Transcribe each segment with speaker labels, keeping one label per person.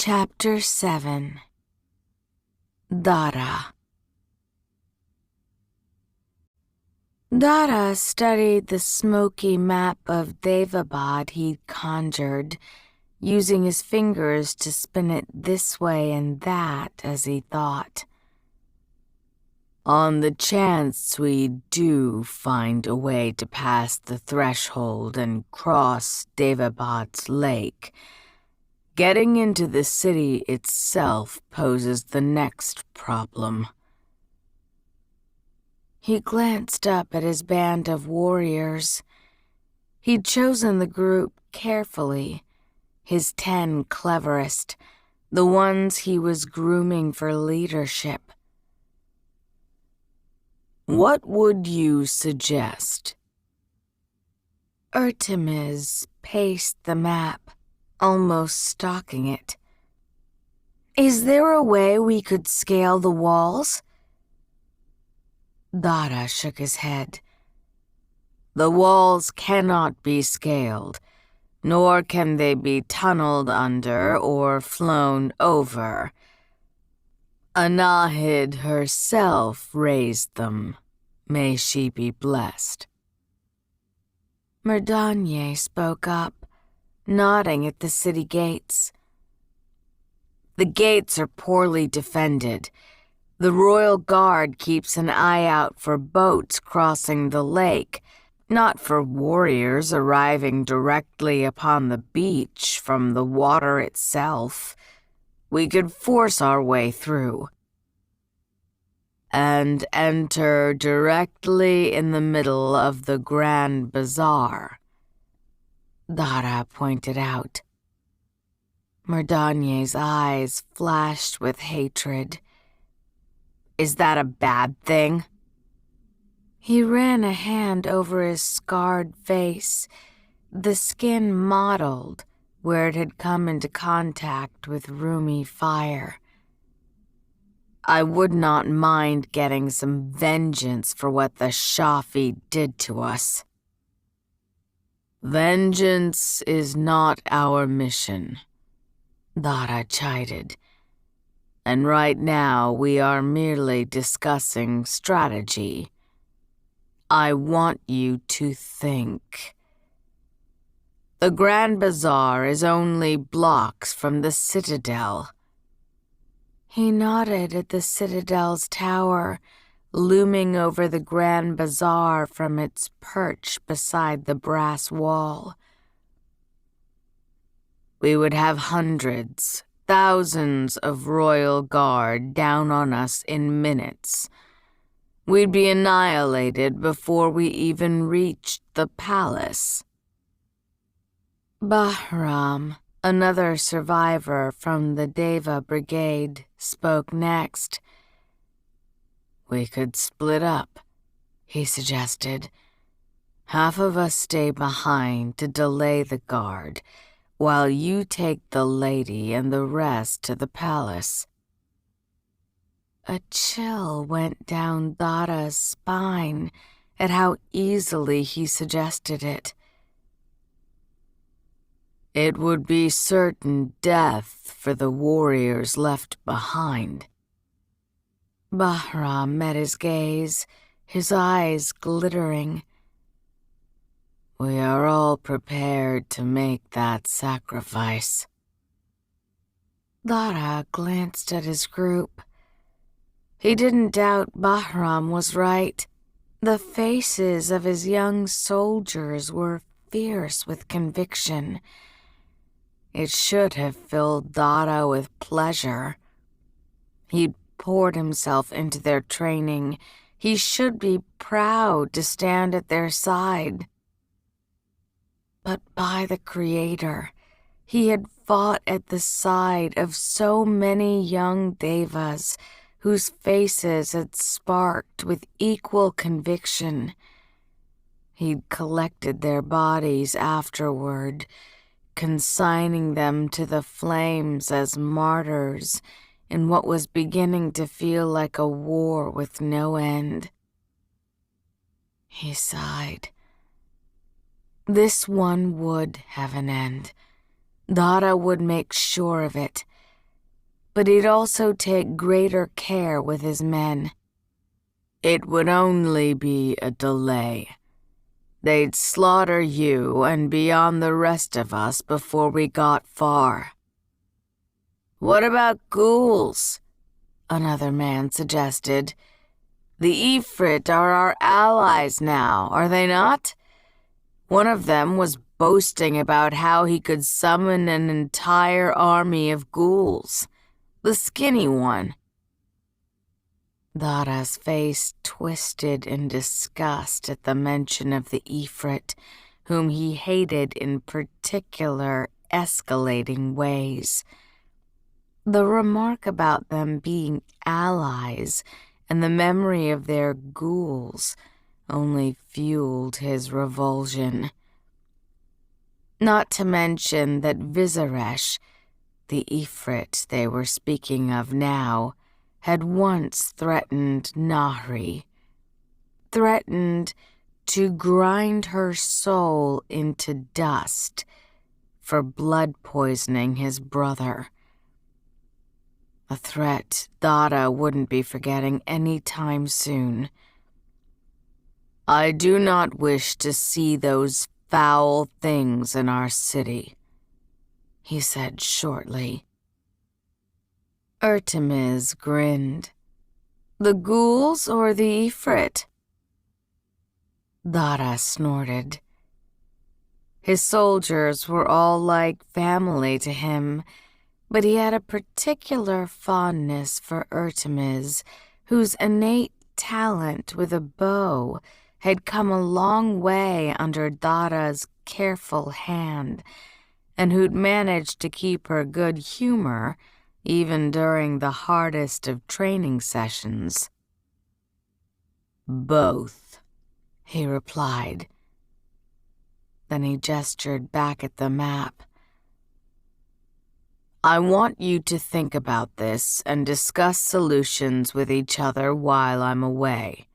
Speaker 1: Chapter 7. Dara. Dara studied the smoky map of Daevabad he'd conjured, using his fingers to spin it this way and that as he thought. On the chance we do find a way to pass the threshold and cross Daevabad's lake, getting into the city itself poses the next problem. He glanced up at his band of warriors. He'd chosen the group carefully, his 10 cleverest, the ones he was grooming for leadership. What would you suggest? Artemis paced the map, almost stalking it. Is there a way we could scale the walls? Dara shook his head. The walls cannot be scaled, nor can they be tunneled under or flown over. Anahid herself raised them. May she be blessed. Merdanye spoke up, nodding at the city gates. The gates are poorly defended. The royal guard keeps an eye out for boats crossing the lake, not for warriors arriving directly upon the beach from the water itself. We could force our way through and enter directly in the middle of the Grand Bazaar, Dara pointed out. Merdanye's eyes flashed with hatred. Is that a bad thing? He ran a hand over his scarred face, the skin mottled where it had come into contact with roomy fire. I would not mind getting some vengeance for what the Shafi did to us. Vengeance is not our mission, Dara chided. And right now we are merely discussing strategy. I want you to think. The Grand Bazaar is only blocks from the Citadel. He nodded at the Citadel's tower, looming over the Grand Bazaar from its perch beside the brass wall. We would have hundreds, thousands of royal guard down on us in minutes. We'd be annihilated before we even reached the palace. Bahram, another survivor from the Deva Brigade, spoke next. We could split up, he suggested. Half of us stay behind to delay the guard, while you take the lady and the rest to the palace. A chill went down Dara's spine at how easily he suggested it. It would be certain death for the warriors left behind. Bahram met his gaze, his eyes glittering. We are all prepared to make that sacrifice. Dara glanced at his group. He didn't doubt Bahram was right. The faces of his young soldiers were fierce with conviction. It should have filled Dara with pleasure. He'd poured himself into their training. He should be proud to stand at their side. But by the Creator, he had fought at the side of so many young Devas whose faces had sparked with equal conviction. He'd collected their bodies afterward, consigning them to the flames as martyrs in what was beginning to feel like a war with no end. He sighed. This one would have an end. Dara would make sure of it, but he'd also take greater care with his men. It would only be a delay. They'd slaughter you and be on the rest of us before we got far. What about ghouls? Another man suggested. The Ifrit are our allies now, are they not? One of them was boasting about how he could summon an entire army of ghouls. The skinny one. Dara's face twisted in disgust at the mention of the Ifrit, whom he hated in particular escalating ways. The remark about them being allies and the memory of their ghouls only fueled his revulsion. Not to mention that Vizaresh, the Ifrit they were speaking of now, had once threatened Nahri, threatened to grind her soul into dust for blood poisoning his brother. A threat Dara wouldn't be forgetting any time soon. I do not wish to see those foul things in our city, he said shortly. Artemis grinned. The ghouls or the Ifrit? Dara snorted. His soldiers were all like family to him, but he had a particular fondness for Artemis, whose innate talent with a bow had come a long way under Dara's careful hand, and who'd managed to keep her good humor even during the hardest of training sessions. Both, he replied. Then he gestured back at the map. I want you to think about this and discuss solutions with each other while I'm away.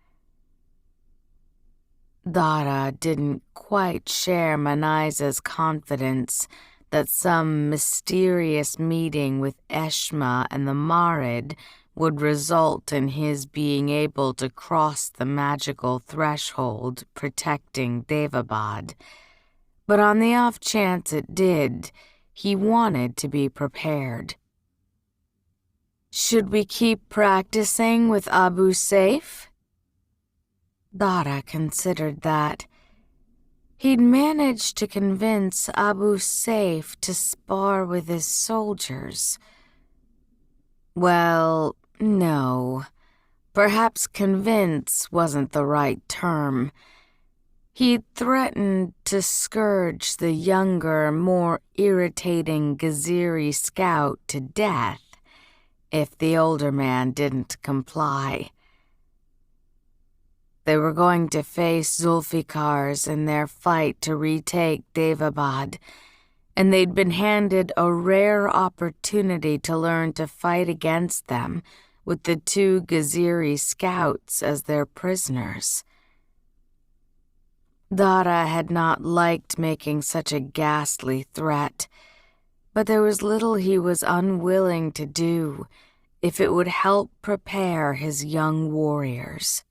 Speaker 1: Dara didn't quite share Manaiza's confidence that some mysterious meeting with Eshma and the Marid would result in his being able to cross the magical threshold protecting Daevabad. But on the off chance it did, he wanted to be prepared. Should we keep practicing with Abu Saif? Dara considered that. He'd managed to convince Abu Saif to spar with his soldiers. Well, no. Perhaps convince wasn't the right term. He'd threatened to scourge the younger, more irritating Ghaziri scout to death if the older man didn't comply. They were going to face Zulfikars in their fight to retake Daevabad, and they'd been handed a rare opportunity to learn to fight against them with the 2 Ghaziri scouts as their prisoners. Dara had not liked making such a ghastly threat, but there was little he was unwilling to do if it would help prepare his young warriors.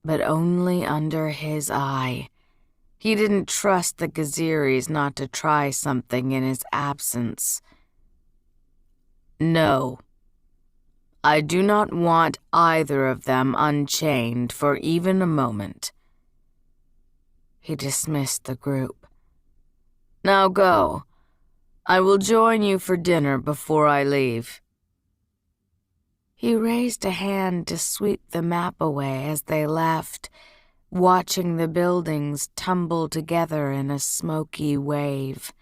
Speaker 1: But only under his eye. He didn't trust the Ghaziris not to try something in his absence. No. I do not want either of them unchained for even a moment. He dismissed the group. Now go. I will join you for dinner before I leave. He raised a hand to sweep the map away as they left, watching the buildings tumble together in a smoky wave.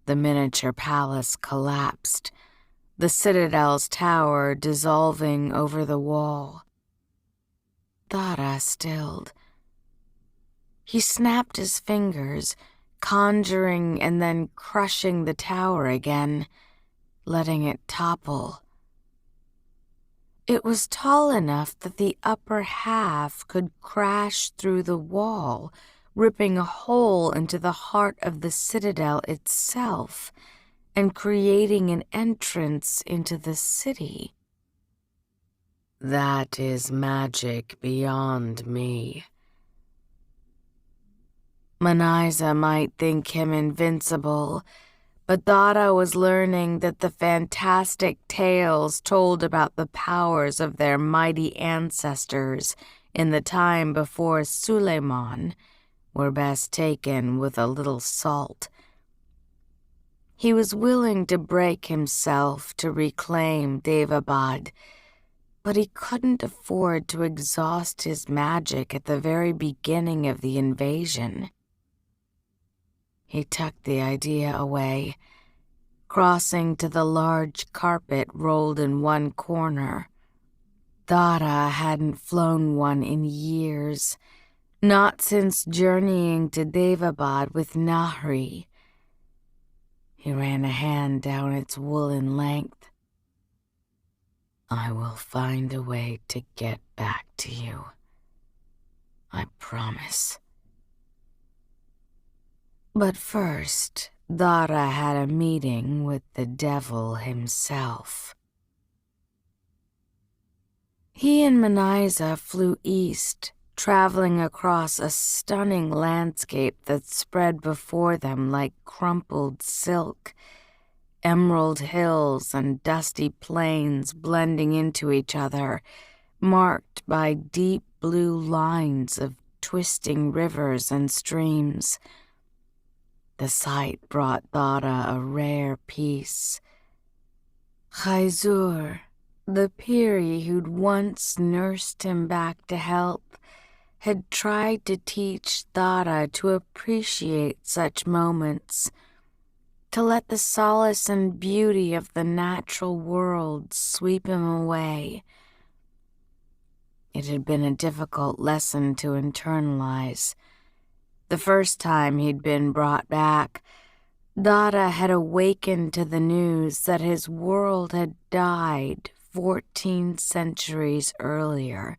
Speaker 1: The miniature palace collapsed, the citadel's tower dissolving over the wall. Dara stilled. He snapped his fingers, conjuring and then crushing the tower again, letting it topple. It was tall enough that the upper half could crash through the wall, ripping a hole into the heart of the citadel itself, and creating an entrance into the city. That is magic beyond me. Manaiza might think him invincible, but Dara was learning that the fantastic tales told about the powers of their mighty ancestors in the time before Suleiman were best taken with a little salt. He was willing to break himself to reclaim Daevabad, but he couldn't afford to exhaust his magic at the very beginning of the invasion. He tucked the idea away, crossing to the large carpet rolled in one corner. Dara hadn't flown one in years, not since journeying to Daevabad with Nahri. He ran a hand down its woolen length. I will find a way to get back to you. I promise. But first, Dara had a meeting with the devil himself. He and Manaiza flew east, traveling across a stunning landscape that spread before them like crumpled silk, emerald hills and dusty plains blending into each other, marked by deep blue lines of twisting rivers and streams. The sight brought Dara a rare peace. Chaizur, the Piri who'd once nursed him back to health, had tried to teach Dara to appreciate such moments, to let the solace and beauty of the natural world sweep him away. It had been a difficult lesson to internalize. The first time he'd been brought back, Dara had awakened to the news that his world had died 14 centuries earlier,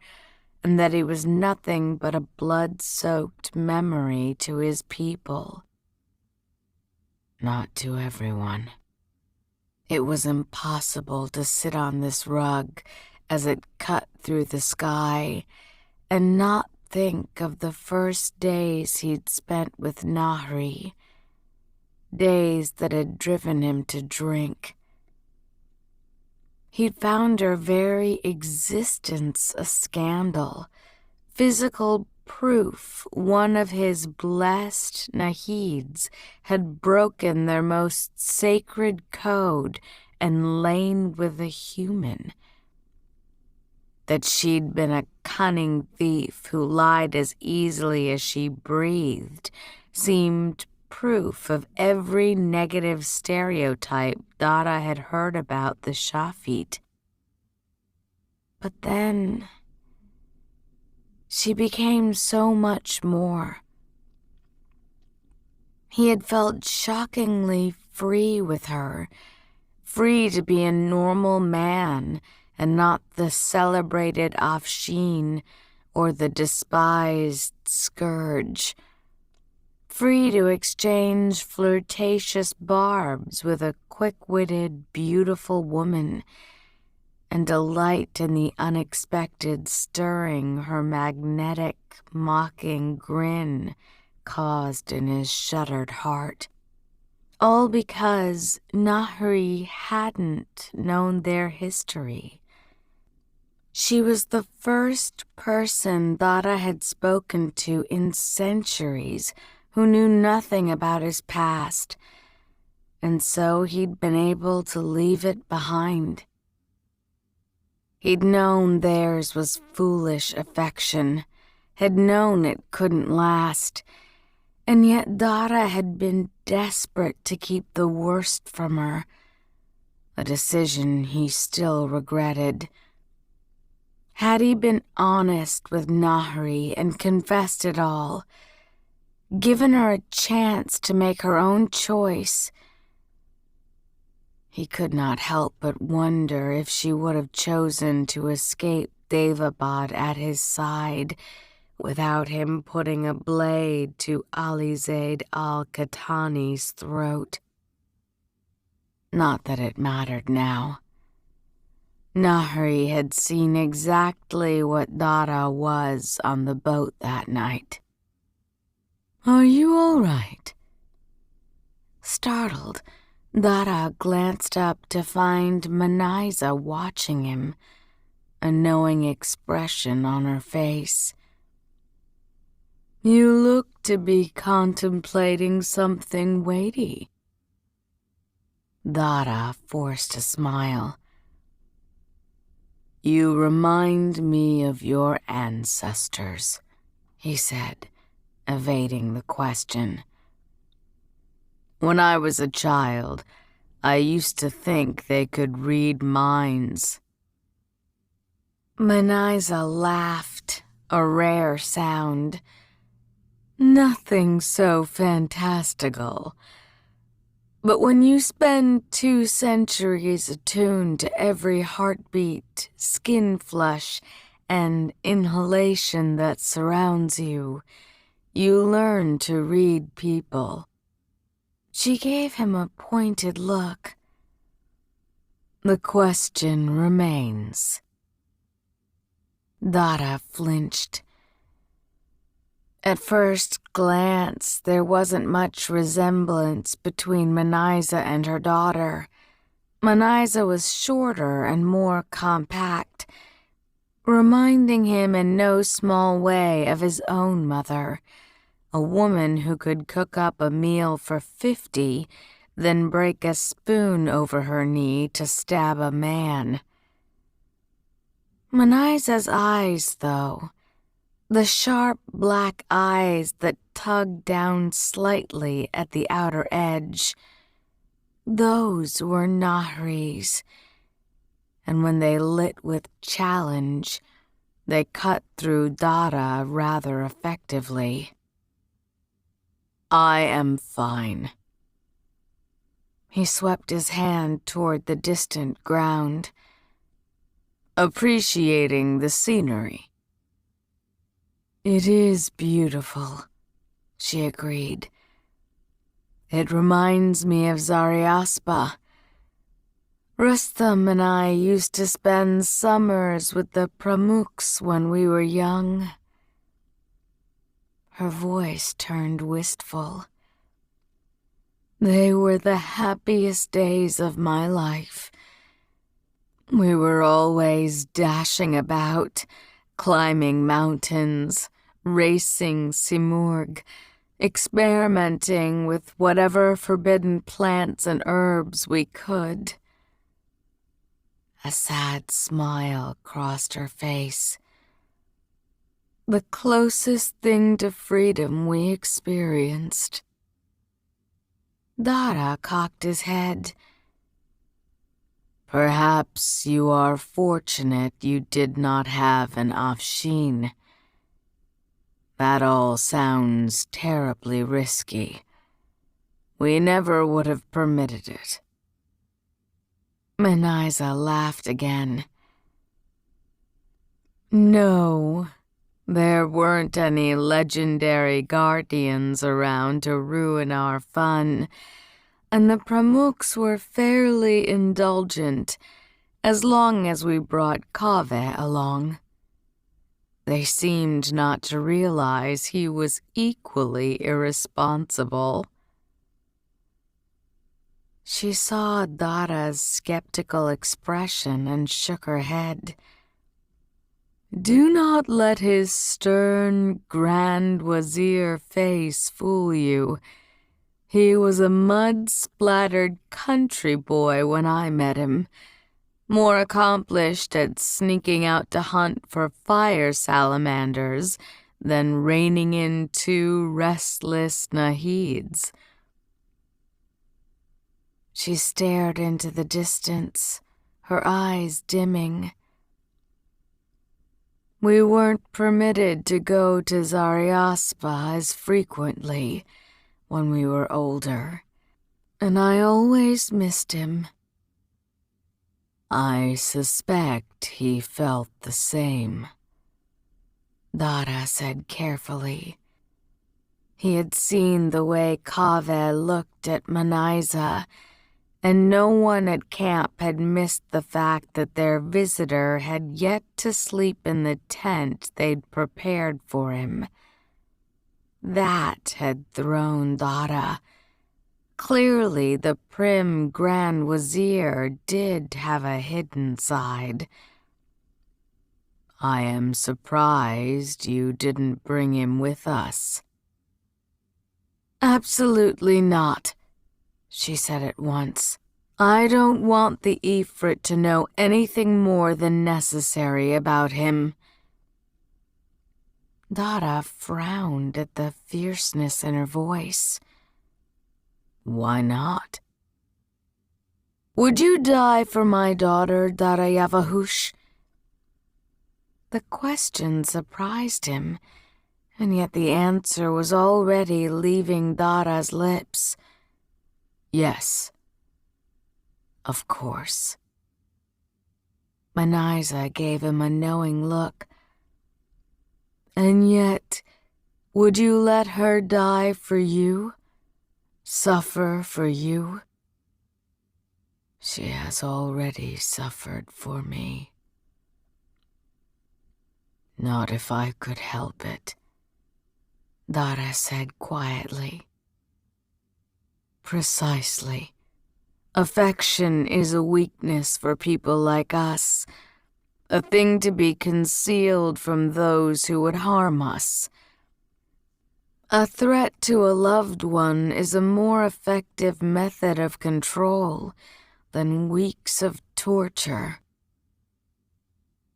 Speaker 1: and that he was nothing but a blood-soaked memory to his people. Not to everyone. It was impossible to sit on this rug as it cut through the sky and not think of the first days he'd spent with Nahri, days that had driven him to drink. He'd found her very existence a scandal, physical proof one of his blessed Nahids had broken their most sacred code and lain with a human. That she'd been a cunning thief who lied as easily as she breathed seemed proof of every negative stereotype Dara had heard about the Shafit. But then she became so much more. He had felt shockingly free with her, free to be a normal man and not the celebrated Afshin or the despised scourge. Free to exchange flirtatious barbs with a quick-witted, beautiful woman, and delight in the unexpected stirring her magnetic, mocking grin caused in his shuttered heart. All because Nahri hadn't known their history. She was the first person Dara had spoken to in centuries who knew nothing about his past, and so he'd been able to leave it behind. He'd known theirs was foolish affection, had known it couldn't last, and yet Dara had been desperate to keep the worst from her, a decision he still regretted. Had he been honest with Nahri and confessed it all, given her a chance to make her own choice, he could not help but wonder if she would have chosen to escape Daevabad at his side without him putting a blade to Ali Zaid al-Qahtani's throat. Not that it mattered now. Nahri had seen exactly what Dara was on the boat that night. "Are you all right?" Startled, Dara glanced up to find Manaiza watching him, a knowing expression on her face. "You look to be contemplating something weighty." Dara forced a smile. "You remind me of your ancestors," he said, evading the question. "When I was a child, I used to think they could read minds." Manaiza laughed, a rare sound. "Nothing so fantastical. But when you spend 2 centuries attuned to every heartbeat, skin flush, and inhalation that surrounds you, you learn to read people." She gave him a pointed look. "The question remains." Dara flinched. At first glance, there wasn't much resemblance between Manaiza and her daughter. Manaiza was shorter and more compact, reminding him in no small way of his own mother, a woman who could cook up a meal for 50, then break a spoon over her knee to stab a man. Manaiza's eyes, though, the sharp black eyes that tugged down slightly at the outer edge, those were Nahri's, and when they lit with challenge, they cut through Dara rather effectively. "I am fine." He swept his hand toward the distant ground. "Appreciating the scenery." "It is beautiful," she agreed. "It reminds me of Zariaspa. Rustam and I used to spend summers with the pramukhs when we were young." Her voice turned wistful. "They were the happiest days of my life. We were always dashing about, climbing mountains, racing simurg, experimenting with whatever forbidden plants and herbs we could." A sad smile crossed her face. "The closest thing to freedom we experienced." Dara cocked his head. "Perhaps you are fortunate you did not have an afshin. That all sounds terribly risky. We never would have permitted it." Manaiza laughed again. "No, there weren't any legendary guardians around to ruin our fun, and the pramukhs were fairly indulgent as long as we brought Kaveh along. They seemed not to realize he was equally irresponsible." She saw Dara's skeptical expression and shook her head. "Do not let his stern, grand wazir face fool you. He was a mud-splattered country boy when I met him, more accomplished at sneaking out to hunt for fire salamanders than reining in 2 restless Nahids." She stared into the distance, her eyes dimming. "We weren't permitted to go to Zariaspa as frequently when we were older, and I always missed him." "I suspect he felt the same," Dara said carefully. He had seen the way Kaveh looked at Manaiza, and no one at camp had missed the fact that their visitor had yet to sleep in the tent they'd prepared for him. That had thrown Dara. Clearly, the prim Grand Wazir did have a hidden side. "I am surprised you didn't bring him with us." "Absolutely not," she said at once. "I don't want the Ifrit to know anything more than necessary about him." Dara frowned at the fierceness in her voice. "Why not?" "Would you die for my daughter, Dara Yavahush?" The question surprised him, and yet the answer was already leaving Dara's lips. "Yes, of course." Manaiza gave him a knowing look. "And yet, would you let her die for you? Suffer for you?" "She has already suffered for me." "Not if I could help it," Dara said quietly. "Precisely. Affection is a weakness for people like us, a thing to be concealed from those who would harm us. A threat to a loved one is a more effective method of control than weeks of torture."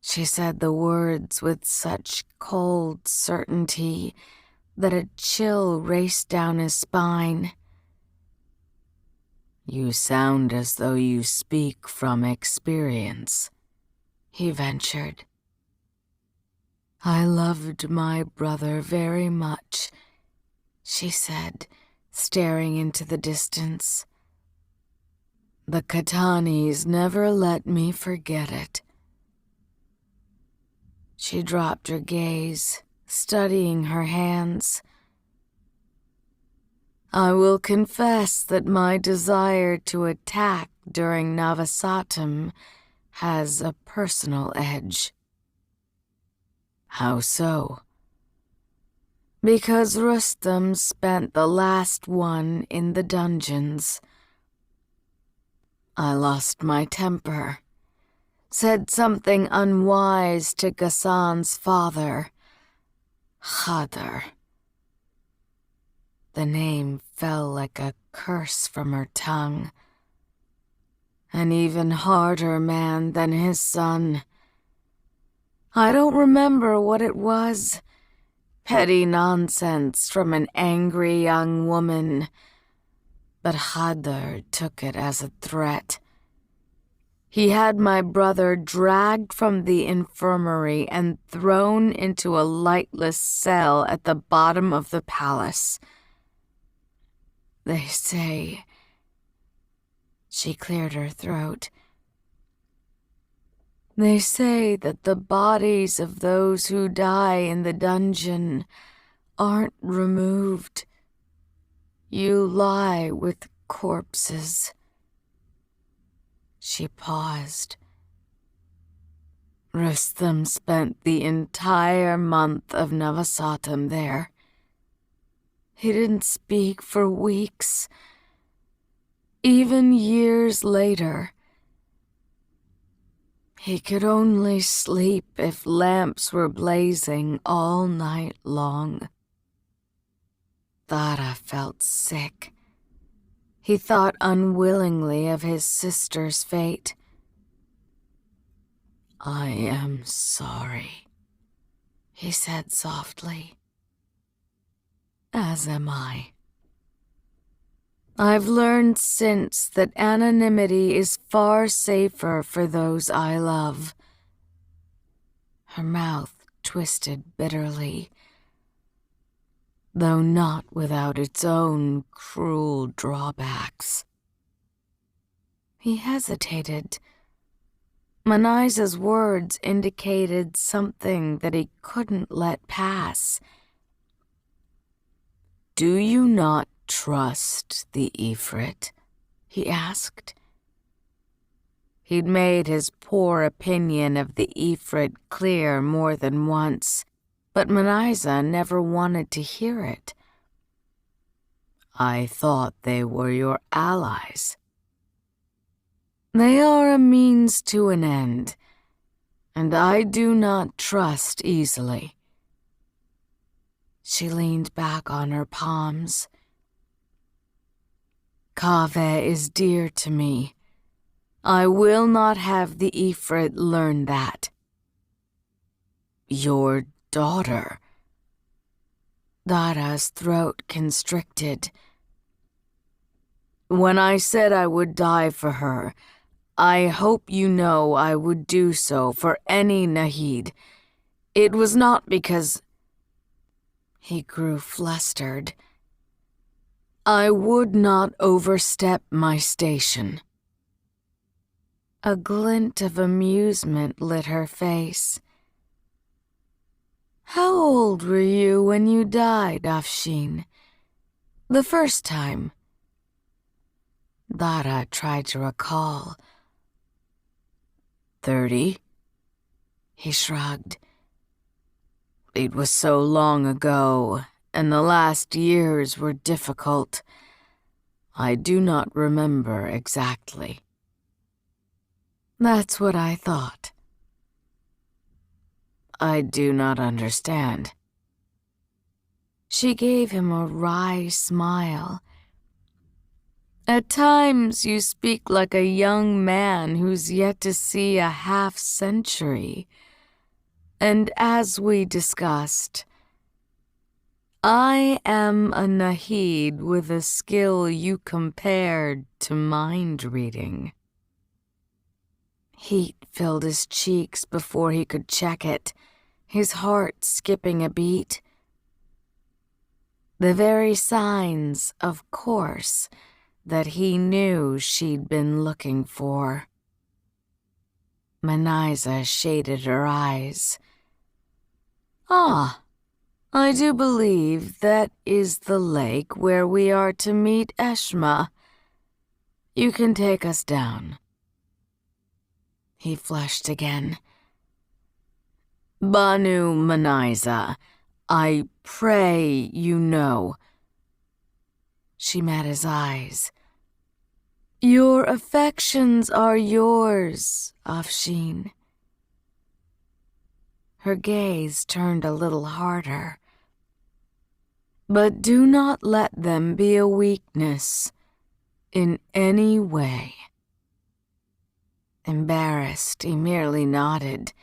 Speaker 1: She said the words with such cold certainty that a chill raced down his spine. "You sound as though you speak from experience," he ventured. "I loved my brother very much," she said, staring into the distance. "The Katanis never let me forget it." She dropped her gaze, studying her hands. "I will confess that my desire to attack during Navasatam has a personal edge." "How so?" "Because Rustam spent the last one in the dungeons. I lost my temper, said something unwise to Ghassan's father, Khadr." The name fell like a curse from her tongue. "An even harder man than his son. I don't remember what it was. Petty nonsense from an angry young woman. But Khadr took it as a threat. He had my brother dragged from the infirmary and thrown into a lightless cell at the bottom of the palace. They say..." She cleared her throat. "They say that the bodies of those who die in the dungeon aren't removed. You lie with corpses." She paused. "Rustam spent the entire month of Navasatam there. He didn't speak for weeks, even years later. He could only sleep if lamps were blazing all night long." Dara felt sick. He thought unwillingly of his sister's fate. "I am sorry," he said softly. "As am I. I've learned since that anonymity is far safer for those I love." Her mouth twisted bitterly, though not without its own cruel drawbacks. He hesitated. Manaiza's words indicated something that he couldn't let pass. "Do you not trust the Ifrit?" he asked. He'd made his poor opinion of the Ifrit clear more than once, but Manaiza never wanted to hear it. I thought they were your allies. They are a means to an end, and I do not trust easily. She leaned back on her palms. Kaveh is dear to me. I will not have the Ifrit learn that. Your daughter. Dara's throat constricted. When I said I would die for her, I hope you know I would do so for any Nahid. It was not because... He grew flustered. I would not overstep my station. A glint of amusement lit her face. How old were you when you died, Afshin? The first time? Dara tried to recall. 30? He shrugged. It was so long ago, and the last years were difficult. I do not remember exactly. That's what I thought. I do not understand. She gave him a wry smile. At times you speak like a young man who's yet to see a half-century. And as we discussed, I am a Nahid with a skill you compared to mind reading. Heat filled his cheeks before he could check it, his heart skipping a beat. The very signs, of course, that he knew she'd been looking for. Manaiza shaded her eyes. Ah, I do believe that is the lake where we are to meet Eshma. You can take us down. He flushed again. Banu Manaiza, I pray you know. She met his eyes. Your affections are yours, Afshin. Her gaze turned a little harder. But do not let them be a weakness in any way. Embarrassed, he merely nodded.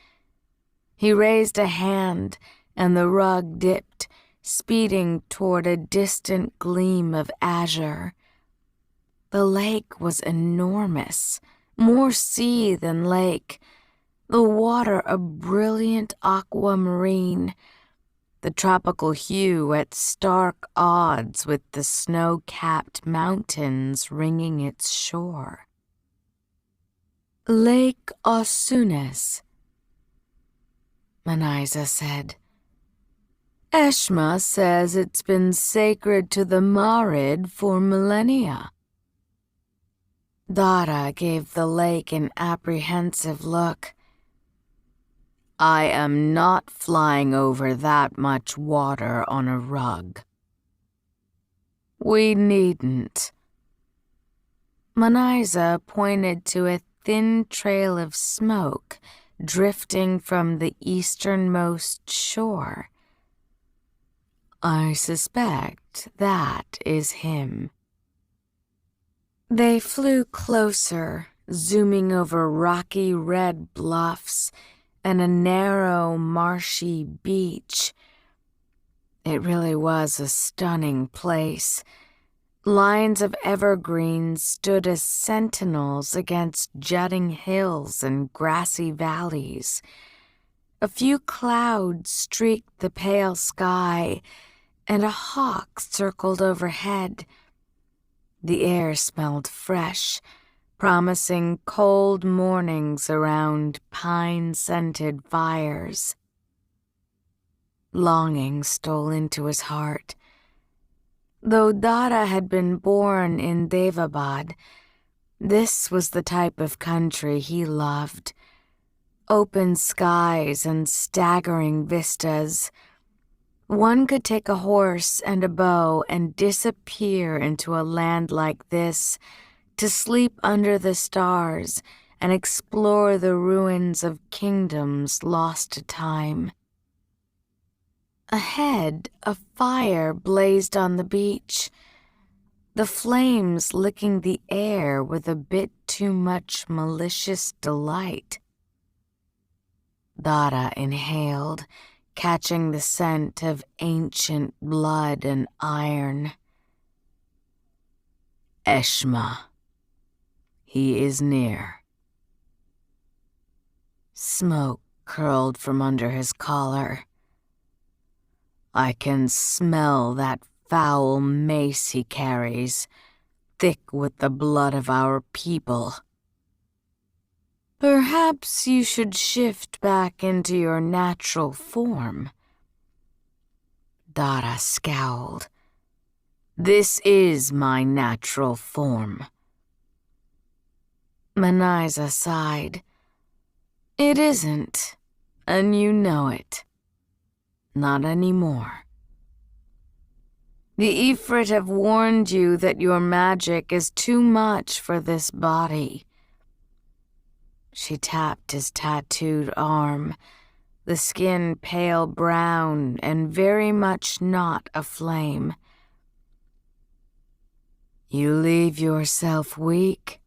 Speaker 1: He raised a hand, and the rug dipped, speeding toward a distant gleam of azure. The lake was enormous, more sea than lake, the water a brilliant aquamarine, the tropical hue at stark odds with the snow-capped mountains ringing its shore. Lake Osunes, Manaiza said. Eshma says it's been sacred to the Marid for millennia. Dara gave the lake an apprehensive look. I am not flying over that much water on a rug. We needn't. Manaiza pointed to a thin trail of smoke drifting from the easternmost shore. I suspect that is him. They flew closer, zooming over rocky red bluffs and a narrow, marshy beach. It really was a stunning place. Lines of evergreens stood as sentinels against jutting hills and grassy valleys. A few clouds streaked the pale sky, and a hawk circled overhead. The air smelled fresh, promising cold mornings around pine-scented fires. Longing stole into his heart. Though Dara had been born in Daevabad, This was the type of country he loved. Open skies and staggering vistas. One could take a horse and a bow and disappear into a land like this, to sleep under the stars and explore the ruins of kingdoms lost to time. Ahead, a fire blazed on the beach, the flames licking the air with a bit too much malicious delight. Dara inhaled, catching the scent of ancient blood and iron. Eshma. He is near. Smoke curled from under his collar. I can smell that foul mace he carries, thick with the blood of our people. Perhaps you should shift back into your natural form. Dara scowled. This is my natural form. Manaiza sighed. It isn't, and you know it. Not anymore. The Ifrit have warned you that your magic is too much for this body. She tapped his tattooed arm, the skin pale brown and very much not aflame. You leave yourself weak?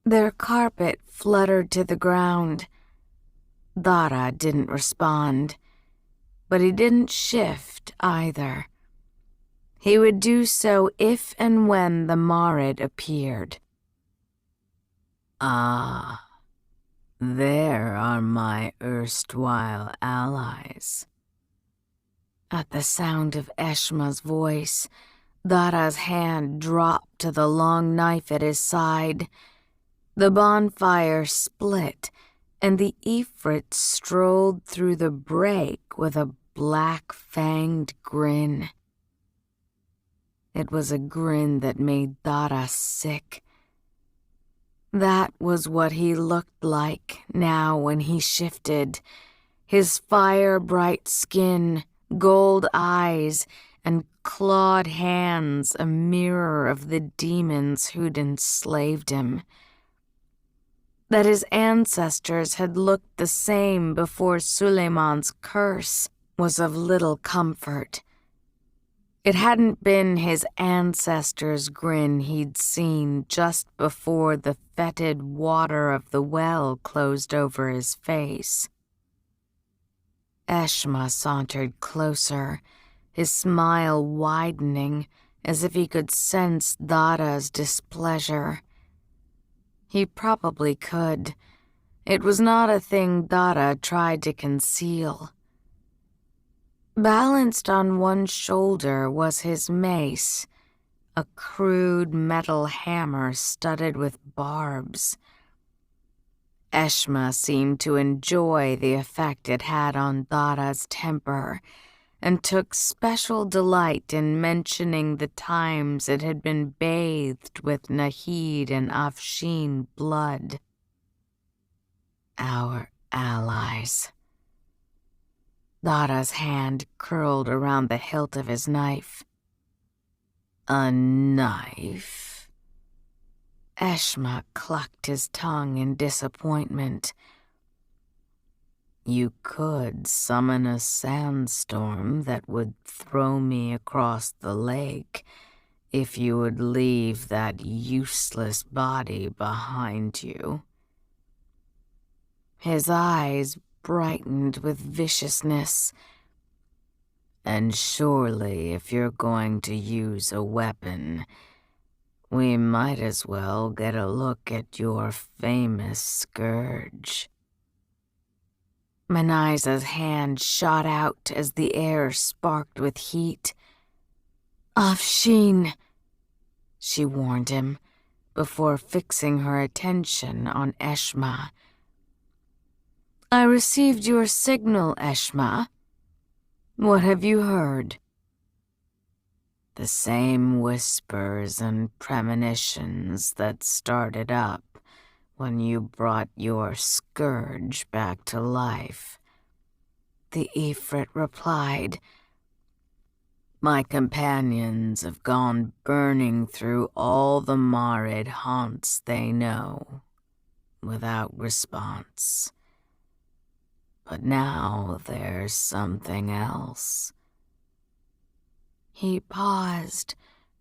Speaker 1: Their carpet fluttered to the ground. Dara didn't respond, but he didn't shift either. He would do so if and when the Marid appeared. Ah, there are my erstwhile allies. At the sound of Eshma's voice, Dara's hand dropped to the long knife at his side. The bonfire split, and the Ifrit strolled through the break with a black-fanged grin. It was a grin that made Dara sick. That was what he looked like now when he shifted. His fire-bright skin, gold eyes, and clawed hands a mirror of the demons who'd enslaved him. That his ancestors had looked the same before Suleiman's curse was of little comfort. It hadn't been his ancestors' grin he'd seen just before the fetid water of the well closed over his face. Eshma sauntered closer, his smile widening as if he could sense Dara's displeasure. He probably could. It was not a thing Dara tried to conceal. Balanced on one shoulder was his mace, a crude metal hammer studded with barbs. Eshma seemed to enjoy the effect it had on Dara's temper, and took special delight in mentioning the times it had been bathed with Nahid and Afshin blood. Our allies. Dara's hand curled around the hilt of his knife. A knife? Eshma clucked his tongue in disappointment. You could summon a sandstorm that would throw me across the lake if you would leave that useless body behind you. His eyes brightened with viciousness. And surely if you're going to use a weapon, we might as well get a look at your famous scourge. Manaiza's hand shot out as the air sparked with heat. Afshin, she warned him, before fixing her attention on Eshma. I received your signal, Eshma. What have you heard? The same whispers and premonitions that started up when you brought your scourge back to life. The Ifrit replied, "My companions have gone burning through all the marred haunts they know, without response. But now there's something else." He paused,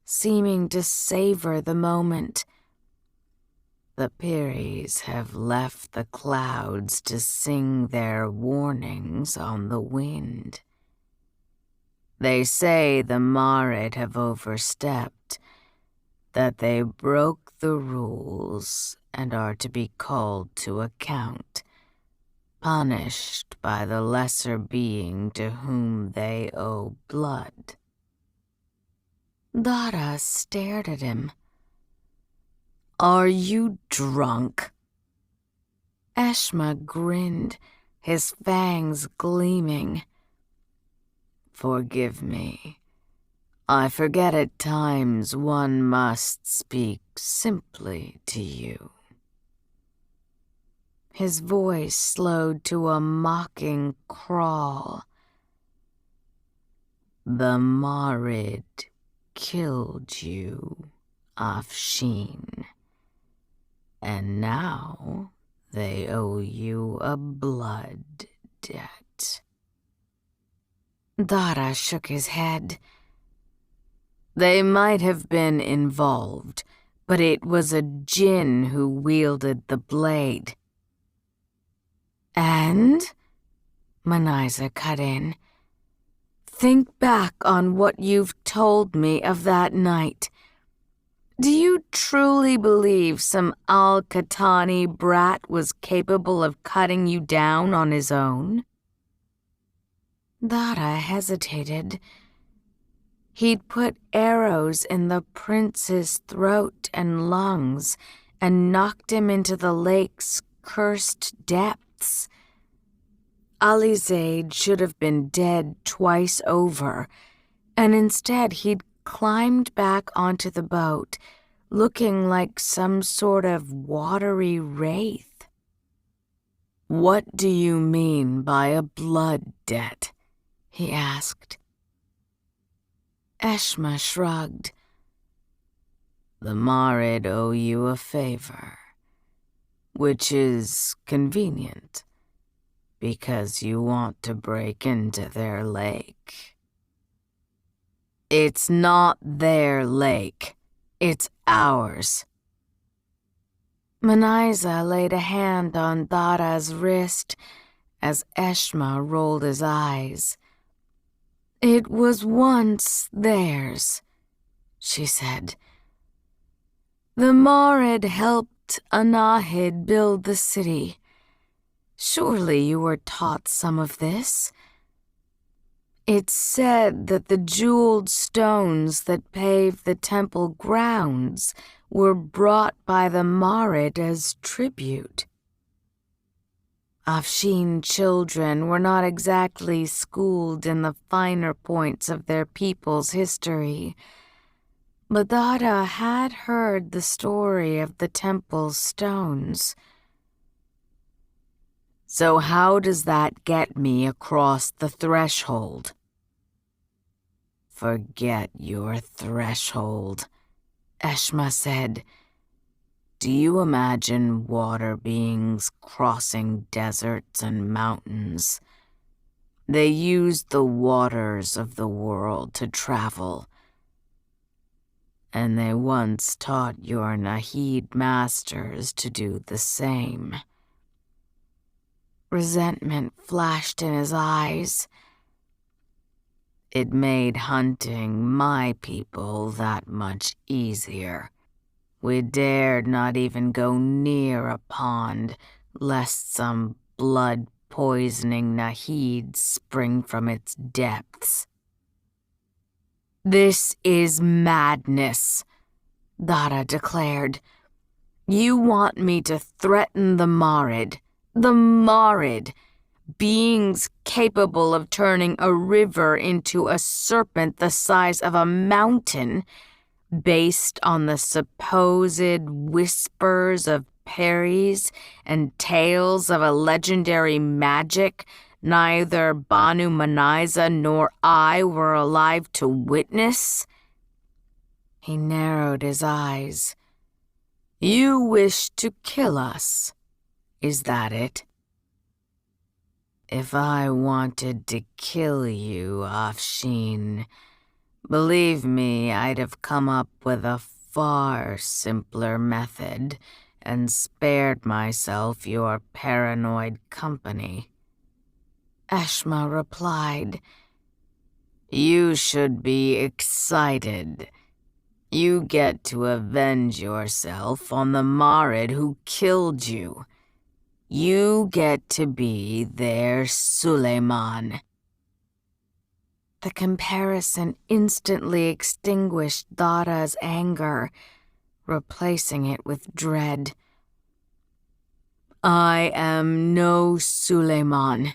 Speaker 1: seeming to savor the moment. "The Piries have left the clouds to sing their warnings on the wind. They say the Marid have overstepped, that they broke the rules and are to be called to account, punished by the lesser being to whom they owe blood." Dara stared at him. "Are you drunk?" Eshma grinned, his fangs gleaming. "Forgive me. I forget at times one must speak simply to you." His voice slowed to a mocking crawl. "The Marid killed you, Afshin, and now they owe you a blood debt." Dara shook his head. "They might have been involved, but it was a djinn who wielded the blade." "And?" Manaiza cut in. "Think back on what you've told me of that night. Do you truly believe some Al-Qatani brat was capable of cutting you down on his own?" Dara hesitated. He'd put arrows in the prince's throat and lungs and knocked him into the lake's cursed depths. Alizade should have been dead twice over, and instead he'd climbed back onto the boat, looking like some sort of watery wraith. "What do you mean by a blood debt?" he asked. Eshma shrugged. "The Marid owe you a favor, which is convenient, because you want to break into their lake." "It's not their lake. It's ours." Manaiza laid a hand on Dara's wrist as Eshma rolled his eyes. "It was once theirs," she said. "The Marid helped Anahid build the city. Surely you were taught some of this. It's said that the jeweled stones that pave the temple grounds were brought by the Marid as tribute. Afshin children were not exactly schooled in the finer points of their people's history, but Dara had heard the story of the temple's stones. "So how does that get me across the threshold?" "Forget your threshold," Eshma said. "Do you imagine water beings crossing deserts and mountains? They use the waters of the world to travel. And they once taught your Nahid masters to do the same." Resentment flashed in his eyes. "It made hunting my people that much easier. We dared not even go near a pond, lest some blood-poisoning Nahid spring from its depths." "This is madness," Dara declared. "You want me to threaten the Marid, beings capable of turning a river into a serpent the size of a mountain, based on the supposed whispers of Peris and tales of a legendary magic neither Banu Manaiza nor I were alive to witness? He narrowed his eyes. You wish to kill us, is that it? If I wanted to kill you, Afshin, believe me, I'd have come up with a far simpler method and spared myself your paranoid company. Eshma replied, You should be excited. You get to avenge yourself on the Marid who killed you. You get to be their Suleiman. The comparison instantly extinguished Dara's anger, replacing it with dread. I am no Suleiman.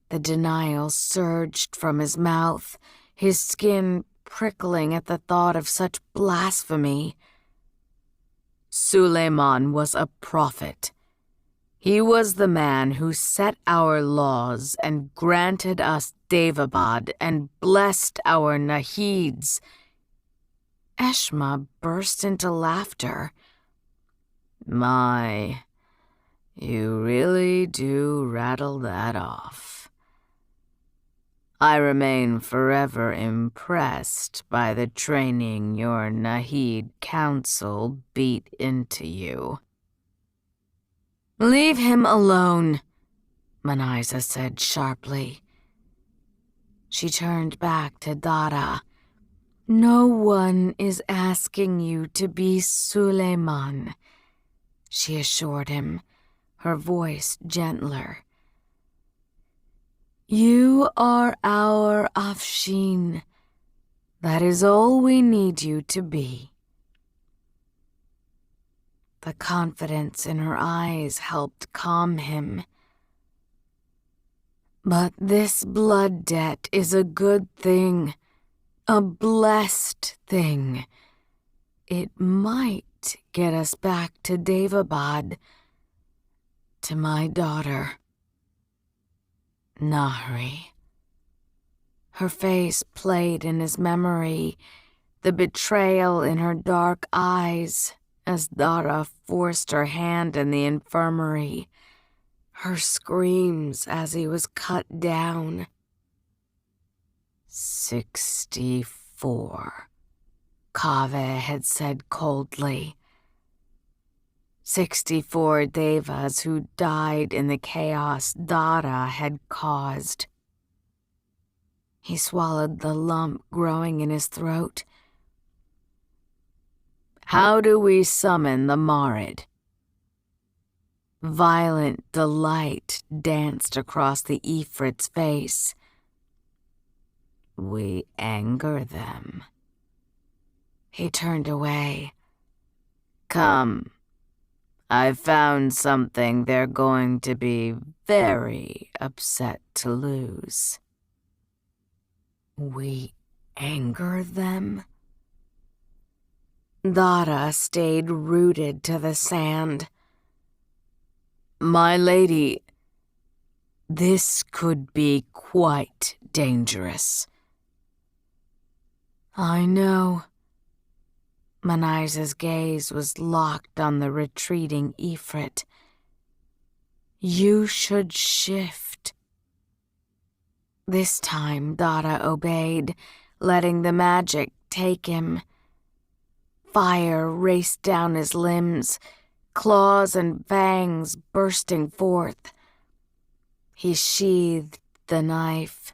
Speaker 1: The denial surged from his mouth, his skin prickling at the thought of such blasphemy. Suleiman was a prophet. He was the man who set our laws and granted us Daevabad and blessed our Nahids. Eshma burst into laughter. My, you really do rattle that off. I remain forever impressed by the training your Nahid council beat into you. Leave him alone, Manaiza said sharply. She turned back to Dara. No one is asking you to be Suleiman, she assured him, her voice gentler. You are our Afshin. That is all we need you to be. The confidence in her eyes helped calm him. But this blood debt is a good thing, a blessed thing. It might get us back to Daevabad, to my daughter. Nahri. Her face played in his memory, the betrayal in her dark eyes as Dara forced her hand in the infirmary, her screams as he was cut down. 64, Kaveh had said coldly. 64 devas who died in the chaos Dara had caused. He swallowed the lump growing in his throat. How do we summon the Marid? Violent delight danced across the Ifrit's face. We anger them. He turned away. Come. I've found something they're going to be very upset to lose. We anger them? Dara stayed rooted to the sand. My lady, this could be quite dangerous. I know. Manaiza's gaze was locked on the retreating Ifrit. You should shift. This time Dara obeyed, letting the magic take him. Fire raced down his limbs, claws and fangs bursting forth. He sheathed the knife,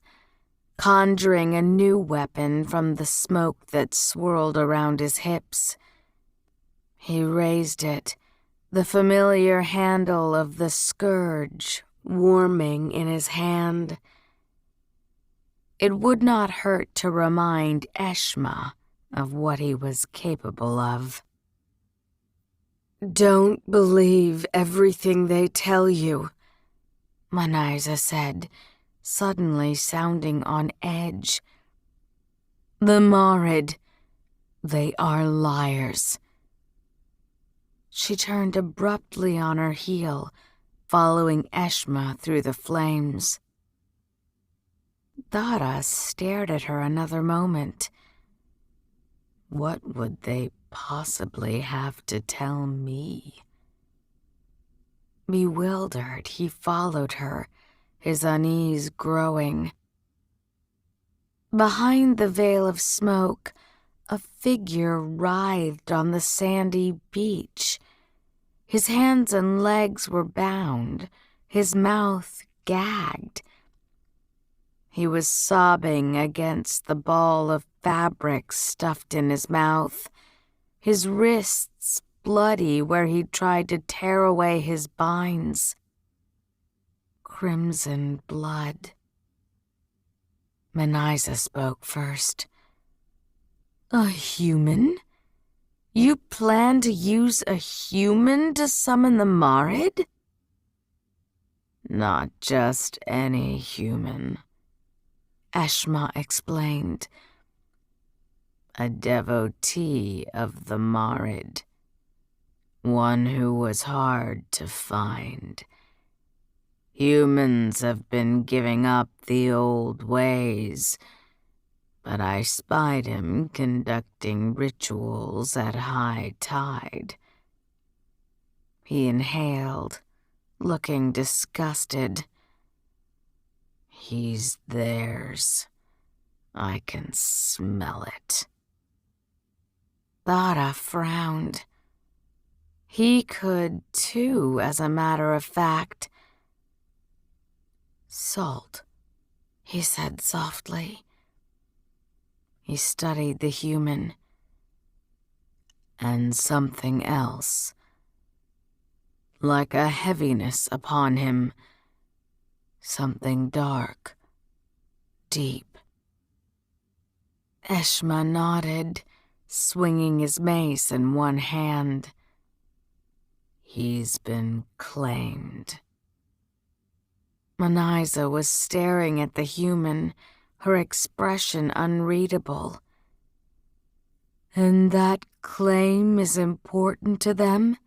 Speaker 1: conjuring a new weapon from the smoke that swirled around his hips. He raised it, the familiar handle of the scourge warming in his hand. It would not hurt to remind Eshma of what he was capable of. Don't believe everything they tell you. Manaiza said, suddenly sounding on edge. The Marid, they are liars. She turned abruptly on her heel, following Eshma through the flames. Dara stared at her another moment. What would they possibly have to tell me? Bewildered, he followed her, his unease growing. Behind the veil of smoke, a figure writhed on the sandy beach. His hands and legs were bound, his mouth gagged. He was sobbing against the ball of fabric stuffed in his mouth, his wrists bloody where he'd tried to tear away his binds. Crimson blood. Manaiza spoke first. A human? You plan to use a human to summon the Marid? Not just any human, Eshma explained. A devotee of the Marid. One who was hard to find. Humans have been giving up the old ways, but I spied him conducting rituals at high tide. He inhaled, looking disgusted. He's theirs. I can smell it. Dara frowned. He could, too, as a matter of fact. Salt, he said softly. He studied the human. And something else. Like a heaviness upon him. Something dark. Deep. Eshma nodded, swinging his mace in one hand. He's been claimed. Manaiza was staring at the human, her expression unreadable. And that claim is important to them?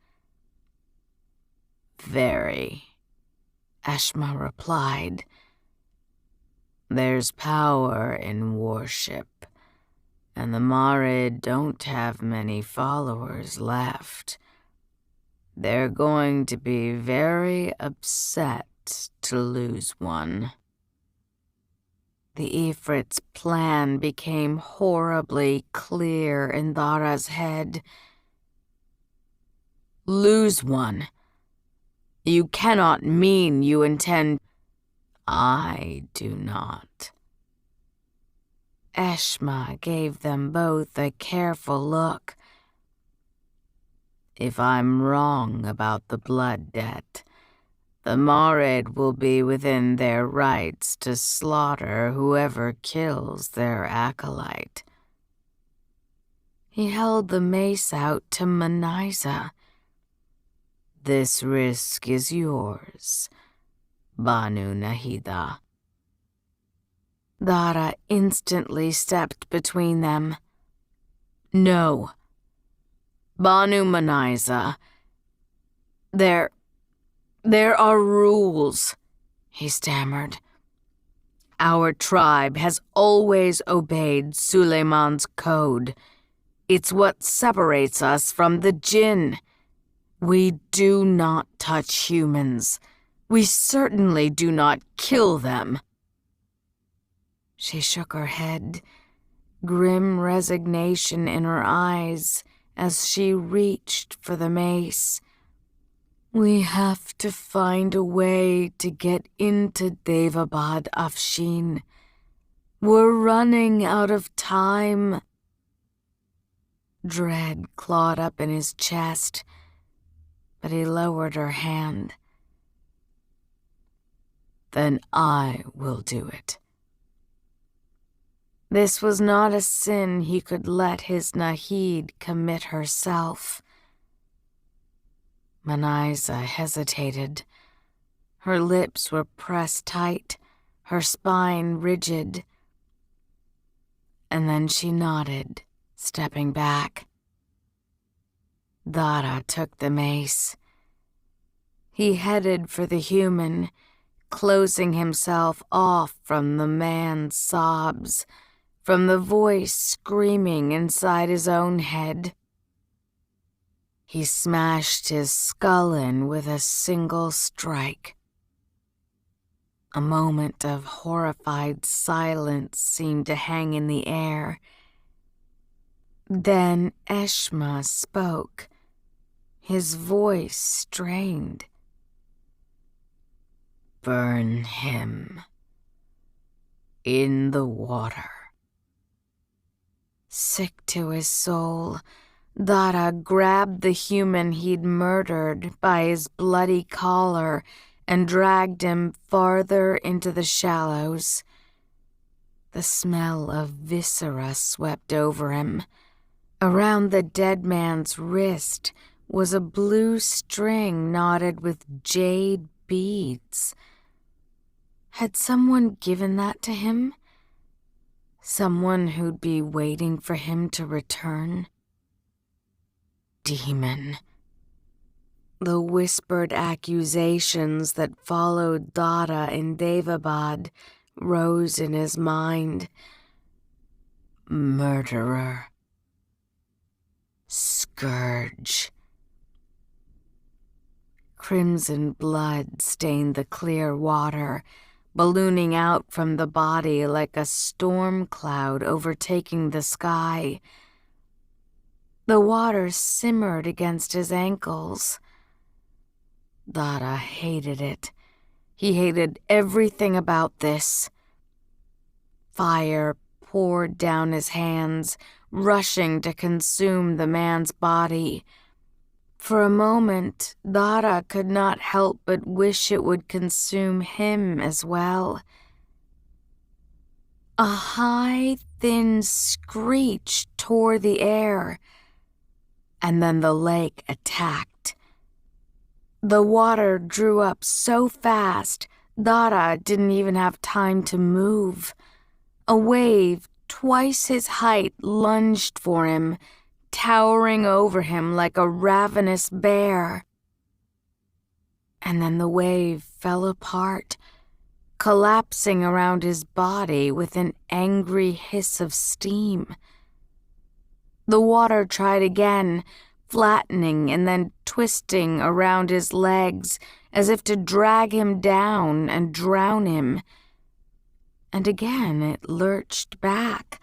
Speaker 1: Very, Eshma replied. There's power in worship, and the Marid don't have many followers left. They're going to be very upset to lose one. The Ifrit's plan became horribly clear in Dara's head. Lose one. You cannot mean you intend... I do not. Eshma gave them both a careful look. If I'm wrong about the blood debt, the Marid will be within their rights to slaughter whoever kills their acolyte. He held the mace out to Manaiza. This risk is yours, Banu Nahida. Dara instantly stepped between them. No. Banu Manaiza. There are rules, he stammered. Our tribe has always obeyed Suleiman's code. It's what separates us from the djinn. We do not touch humans. We certainly do not kill them. She shook her head, grim resignation in her eyes as she reached for the mace. We have to find a way to get into Daevabad, Afshin. We're running out of time. Dread clawed up in his chest, but he lowered her hand. Then I will do it. This was not a sin he could let his Nahid commit herself. Manaiza hesitated, Her lips were pressed tight, her spine rigid. And then she nodded, stepping back. Dara took the mace. He headed for the human, closing himself off from the man's sobs, from the voice screaming inside his own head. He smashed his skull in with a single strike. A moment of horrified silence seemed to hang in the air. Then Eshma spoke, his voice strained. "Burn him in the water." Sick to his soul, Dara grabbed the human he'd murdered by his bloody collar and dragged him farther into the shallows. The smell of viscera swept over him. Around the dead man's wrist was a blue string knotted with jade beads. Had someone given that to him? Someone who'd be waiting for him to return? Demon. The whispered accusations that followed Dara in Daevabad rose in his mind. Murderer. Scourge. Crimson blood stained the clear water, ballooning out from the body like a storm cloud overtaking the sky. The water simmered against his ankles. Dara hated it. He hated everything about this. Fire poured down his hands, rushing to consume the man's body. For a moment, Dara could not help but wish it would consume him as well. A high, thin screech tore the air, and then the lake attacked. The water drew up so fast, Dara didn't even have time to move. A wave twice his height lunged for him, towering over him like a ravenous bear. And then the wave fell apart, collapsing around his body with an angry hiss of steam. The water tried again, flattening and then twisting around his legs as if to drag him down and drown him. And again it lurched back,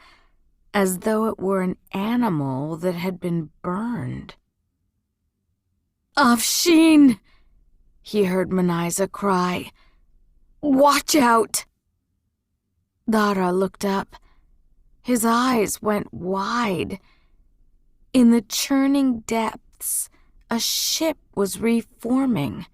Speaker 1: as though it were an animal that had been burned. "Afshin!" he heard Manaiza cry. "Watch out!" Dara looked up. His eyes went wide. In the churning depths, a ship was reforming.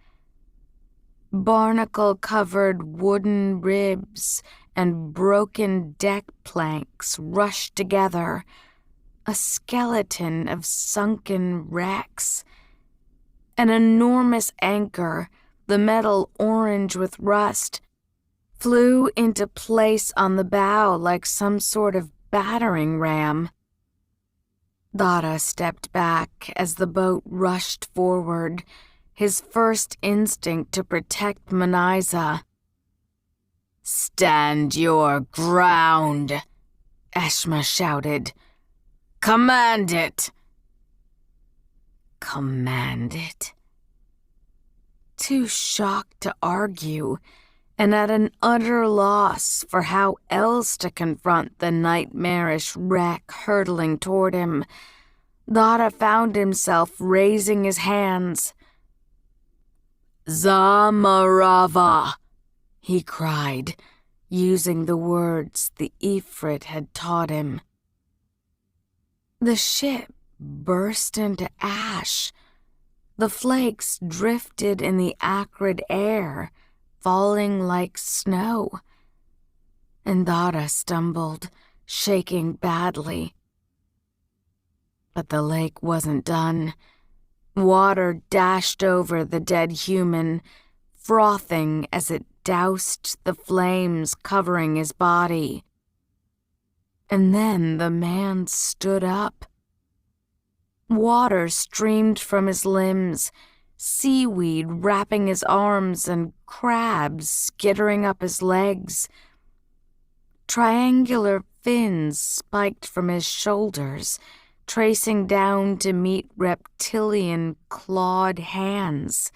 Speaker 1: Barnacle-covered wooden ribs and broken deck planks rushed together, a skeleton of sunken wrecks. An enormous anchor, the metal orange with rust, flew into place on the bow like some sort of battering ram. Dara stepped back as the boat rushed forward, his first instinct to protect Manaiza. "Stand your ground," Eshma shouted. "Command it!" Command it? Too shocked to argue, and at an utter loss for how else to confront the nightmarish wreck hurtling toward him, Dara found himself raising his hands. "Zamarava!" he cried, using the words the Ifrit had taught him. The ship burst into ash. The flakes drifted in the acrid air, falling like snow. And Dara stumbled, shaking badly. But the lake wasn't done. Water dashed over the dead human, frothing as it doused the flames covering his body. And then the man stood up. Water streamed from his limbs, seaweed wrapping his arms and crabs skittering up his legs. Triangular fins spiked from his shoulders, tracing down to meet reptilian clawed hands.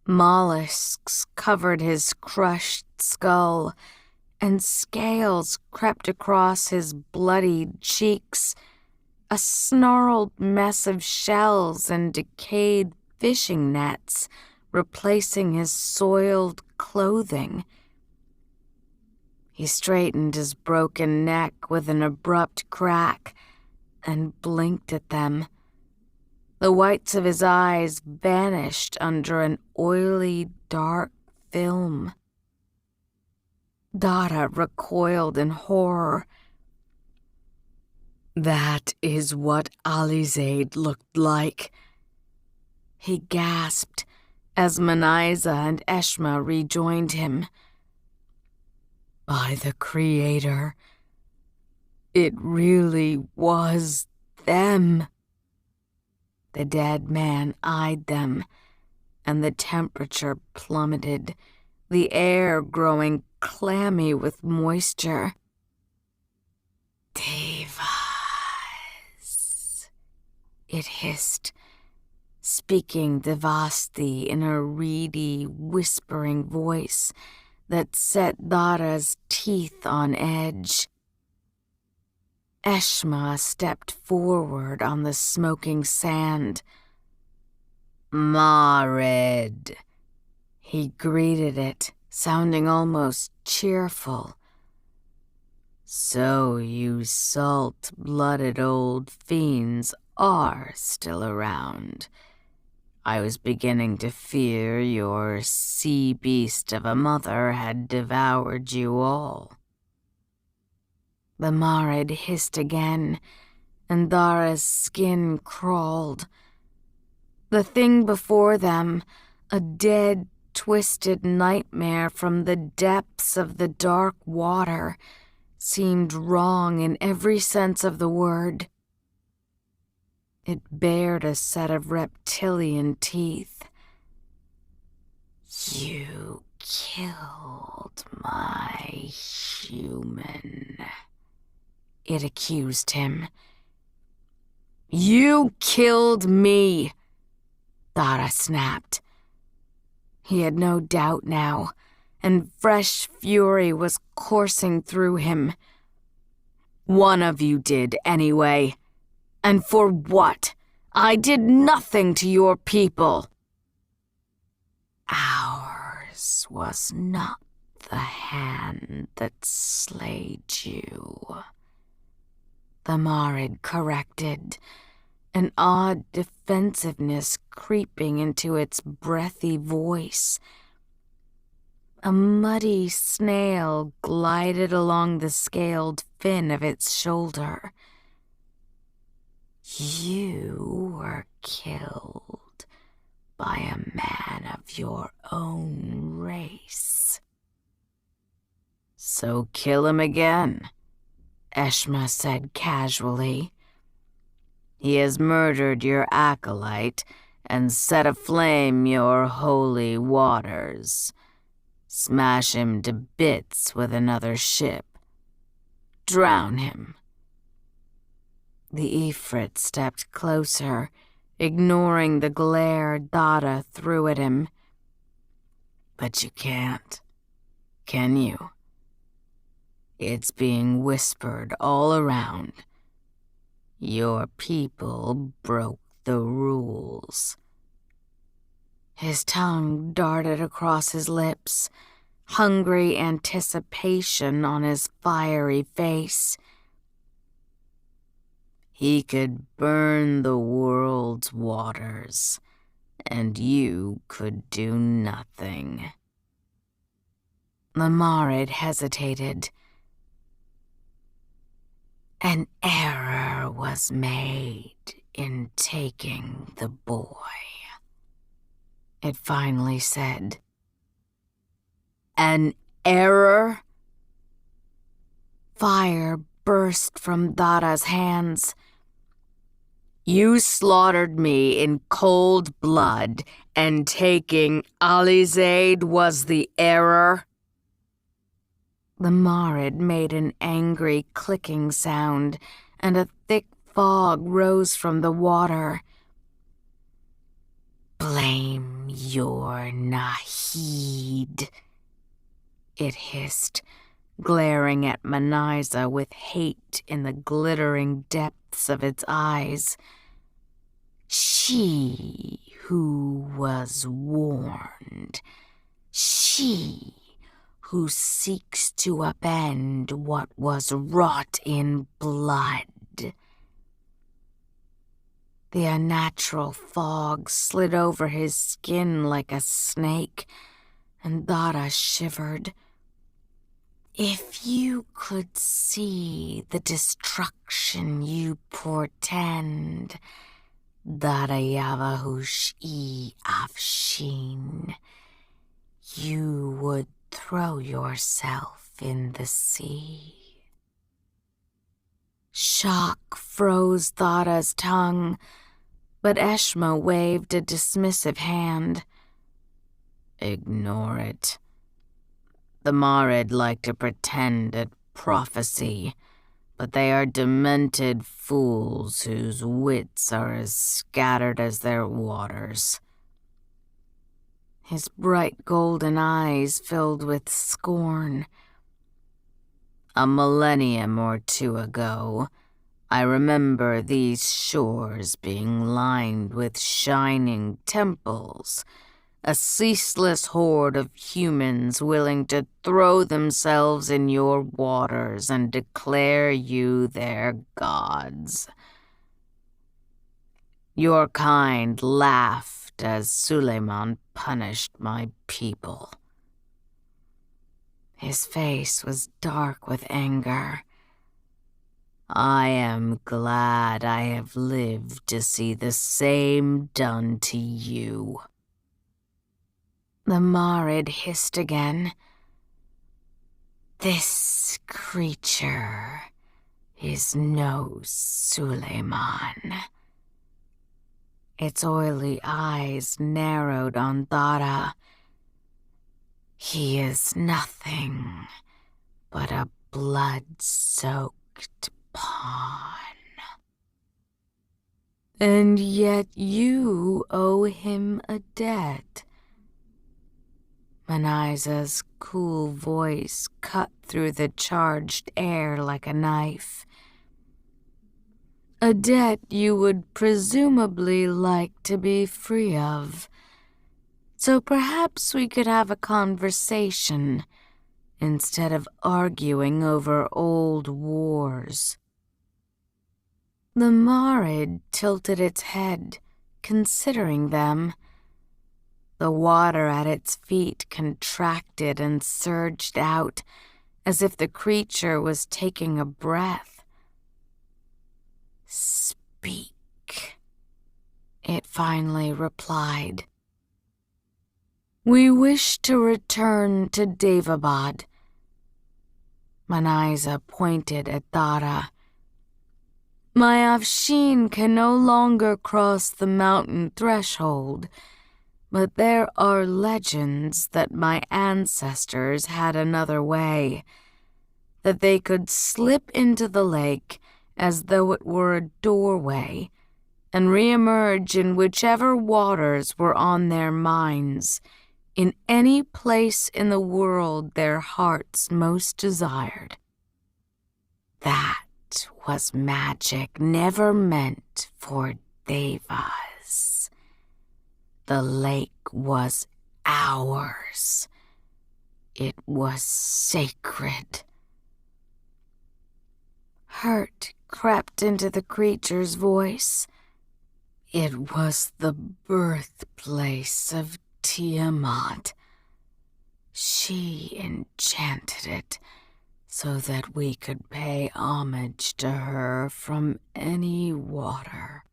Speaker 1: Mollusks covered his crushed skull, and scales crept across his bloodied cheeks, a snarled mess of shells and decayed fishing nets replacing his soiled clothing. He straightened his broken neck with an abrupt crack and blinked at them. The whites of his eyes vanished under an oily, dark film. Dara recoiled in horror. "That is what Alizade looked like," he gasped as Manaiza and Eshma rejoined him. "By the Creator, it really was them." The dead man eyed them, and the temperature plummeted, the air growing clammy with moisture. "Devas," it hissed, speaking Devasti in a reedy, whispering voice that set Dara's teeth on edge. Eshma stepped forward on the smoking sand. "Marid," he greeted it, sounding almost cheerful. "So you salt-blooded old fiends are still around. I was beginning to fear your sea beast of a mother had devoured you all." The Marid hissed again, and Dara's skin crawled. The thing before them, a dead, twisted nightmare from the depths of the dark water, seemed wrong in every sense of the word. It bared a set of reptilian teeth. "You killed my human," it accused him. "You killed me," Dara snapped. He had no doubt now, and fresh fury was coursing through him. "One of you did, anyway. And for what? I did nothing to your people." "Ours was not the hand that slayed you," the Marid corrected, an odd defensiveness creeping into its breathy voice. A muddy snail glided along the scaled fin of its shoulder. "You were killed by a man of your own race." "So kill him again," Eshma said casually. "He has murdered your acolyte and set aflame your holy waters. Smash him to bits with another ship. Drown him." The Ifrit stepped closer, ignoring the glare Dara threw at him. "But you can't, can you? It's being whispered all around. Your people broke the rules." His tongue darted across his lips, hungry anticipation on his fiery face. "He could burn the world's waters, and you could do nothing." The Marid hesitated. "An error was made in taking the boy," it finally said. An error? Fire burst from Dara's hands. You slaughtered me in cold blood, and taking Ali's aid was the error? The Marid made an angry clicking sound, and a thick fog rose from the water. Blame your Nahid, it hissed, glaring at Manaiza with hate in the glittering depths of its eyes. She who was warned. She who seeks to upend what was wrought in blood. The unnatural fog slid over his skin like a snake, and Dara shivered. If you could see the destruction you portend, Daevabad Afshin, you would throw yourself in the sea. Shock froze Dara's tongue, but Eshma waved a dismissive hand. Ignore it. The Marid like to pretend at prophecy, but they are demented fools whose wits are as scattered as their waters. His bright golden eyes filled with scorn. A millennium or two ago, I remember these shores being lined with shining temples, a ceaseless horde of humans willing to throw themselves in your waters and declare you their gods. Your kind laughed as Suleiman punished my people. His face was dark with anger. I am glad I have lived to see the same done to you. The Marid hissed again. This creature is no Suleiman. Its oily eyes narrowed on Dara. He is nothing but a blood-soaked pawn. And yet you owe him a debt. Manaiza's cool voice cut through the charged air like a knife. A debt you would presumably like to be free of. So perhaps we could have a conversation instead of arguing over old wars. The Marid tilted its head, considering them. The water at its feet contracted and surged out, as if the creature was taking a breath. Speak, it finally replied. We wish to return to Daevabad. Manaiza pointed at Dara. My Afshin can no longer cross the mountain threshold, but there are legends that my ancestors had another way, that they could slip into the lake as though it were a doorway and reemerge in whichever waters were on their minds, in any place in the world their hearts most desired. That was magic never meant for devas. The lake was ours. It was sacred. Hurt crept into the creature's voice. It was the birthplace of Tiamat. She enchanted it so that we could pay homage to her from any water.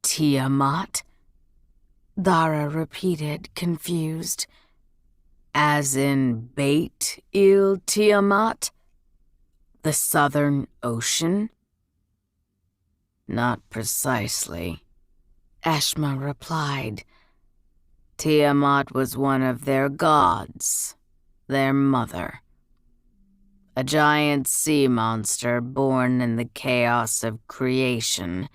Speaker 1: Tiamat? Dara repeated, confused. As in Beit-il Tiamat? The Southern Ocean? Not precisely, Eshma replied. Tiamat was one of their gods, their mother. A giant sea monster born in the chaos of creation,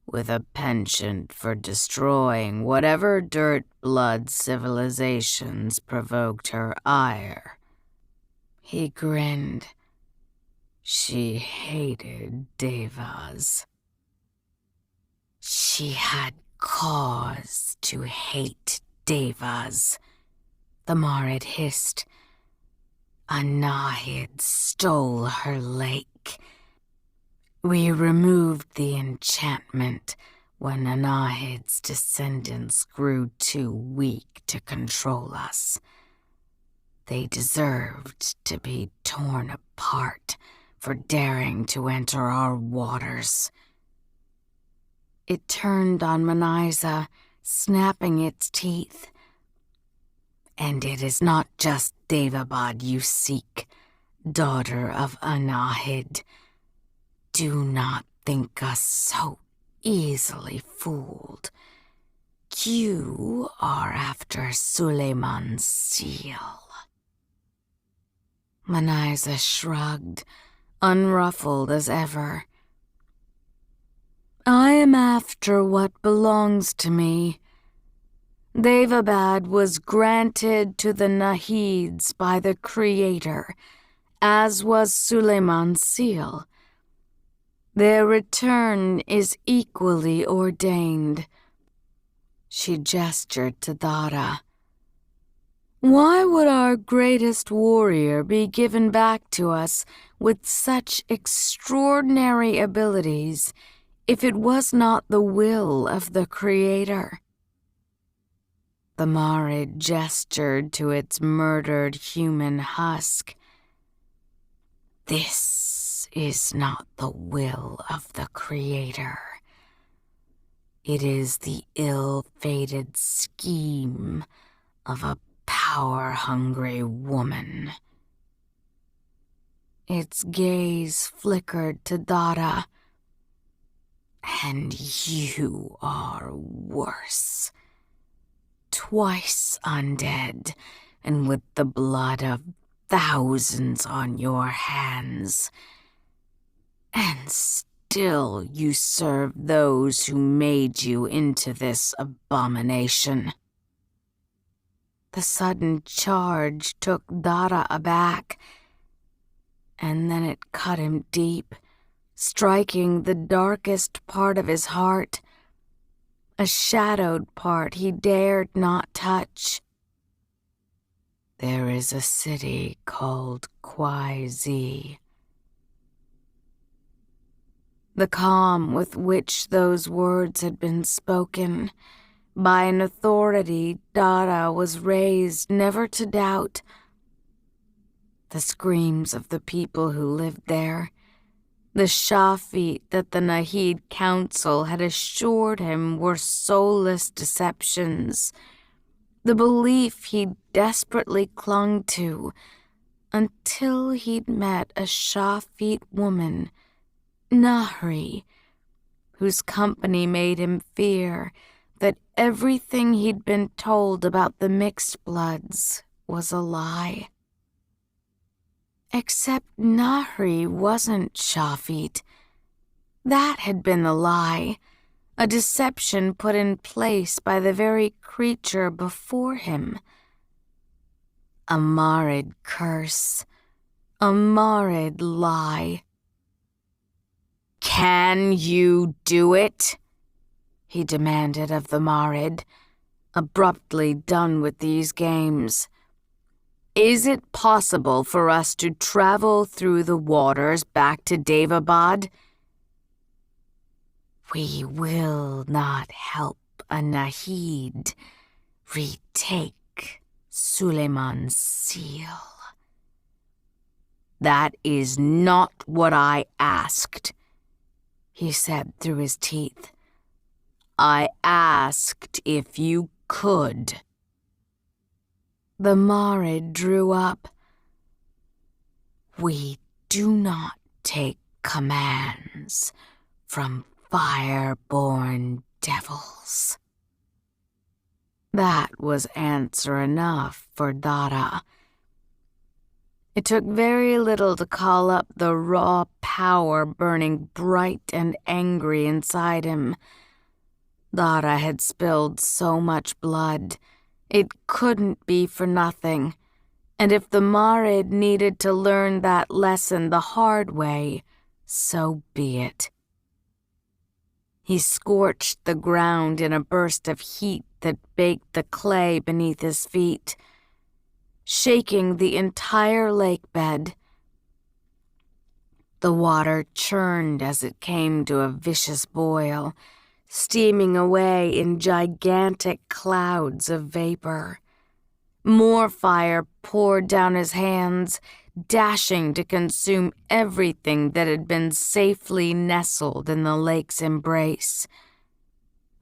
Speaker 1: with a penchant for destroying whatever dirt-blood civilizations provoked her ire. He grinned. She hated Devas. She had cause to hate Devas, the Marid hissed. A Nahid stole her lake. We removed the enchantment when Anahid's descendants grew too weak to control us. They deserved to be torn apart for daring to enter our waters. It turned on Manaiza, snapping its teeth. And it is not just Daevabad you seek, daughter of Anahid. Do not think us so easily fooled. You are after Suleiman's seal. Manaiza shrugged, unruffled as ever. I am after what belongs to me. Daevabad was granted to the Nahids by the Creator, as was Suleiman's seal. Their return is equally ordained. She gestured to Dara. Why would our greatest warrior be given back to us with such extraordinary abilities if it was not the will of the Creator? The Marid gestured to its murdered human husk. This is not the will of the Creator. It is the ill-fated scheme of a power-hungry woman. Its gaze flickered to Dara. And you are worse. Twice undead, and with the blood of thousands on your hands. And still you serve those who made you into this abomination. The sudden charge took Dara aback, and then it cut him deep, striking the darkest part of his heart, a shadowed part he dared not touch. There is a city called Kwai-Zi. The calm with which those words had been spoken, by an authority Dara was raised never to doubt. The screams of the people who lived there, the Shafit that the Nahid Council had assured him were soulless deceptions, the belief he'd desperately clung to until he'd met a Shafit woman, Nahri, whose company made him fear that everything he'd been told about the mixed bloods was a lie. Except Nahri wasn't Shafit. That had been the lie, a deception put in place by the very creature before him. A Marid curse, a Marid lie. Can you do it? He demanded of the Marid, abruptly done with these games. Is it possible for us to travel through the waters back to Daevabad? We will not help a Nahid retake Suleiman's seal. That is not what I asked, he said through his teeth. I asked if you could. The Marid drew up. We do not take commands from fire-born devils. That was answer enough for Dara. It took very little to call up the raw power burning bright and angry inside him. Dara had spilled so much blood, it couldn't be for nothing, and if the Marid needed to learn that lesson the hard way, so be it. He scorched the ground in a burst of heat that baked the clay beneath his feet, shaking the entire lake bed. The water churned as it came to a vicious boil, steaming away in gigantic clouds of vapor. More fire poured down his hands, dashing to consume everything that had been safely nestled in the lake's embrace.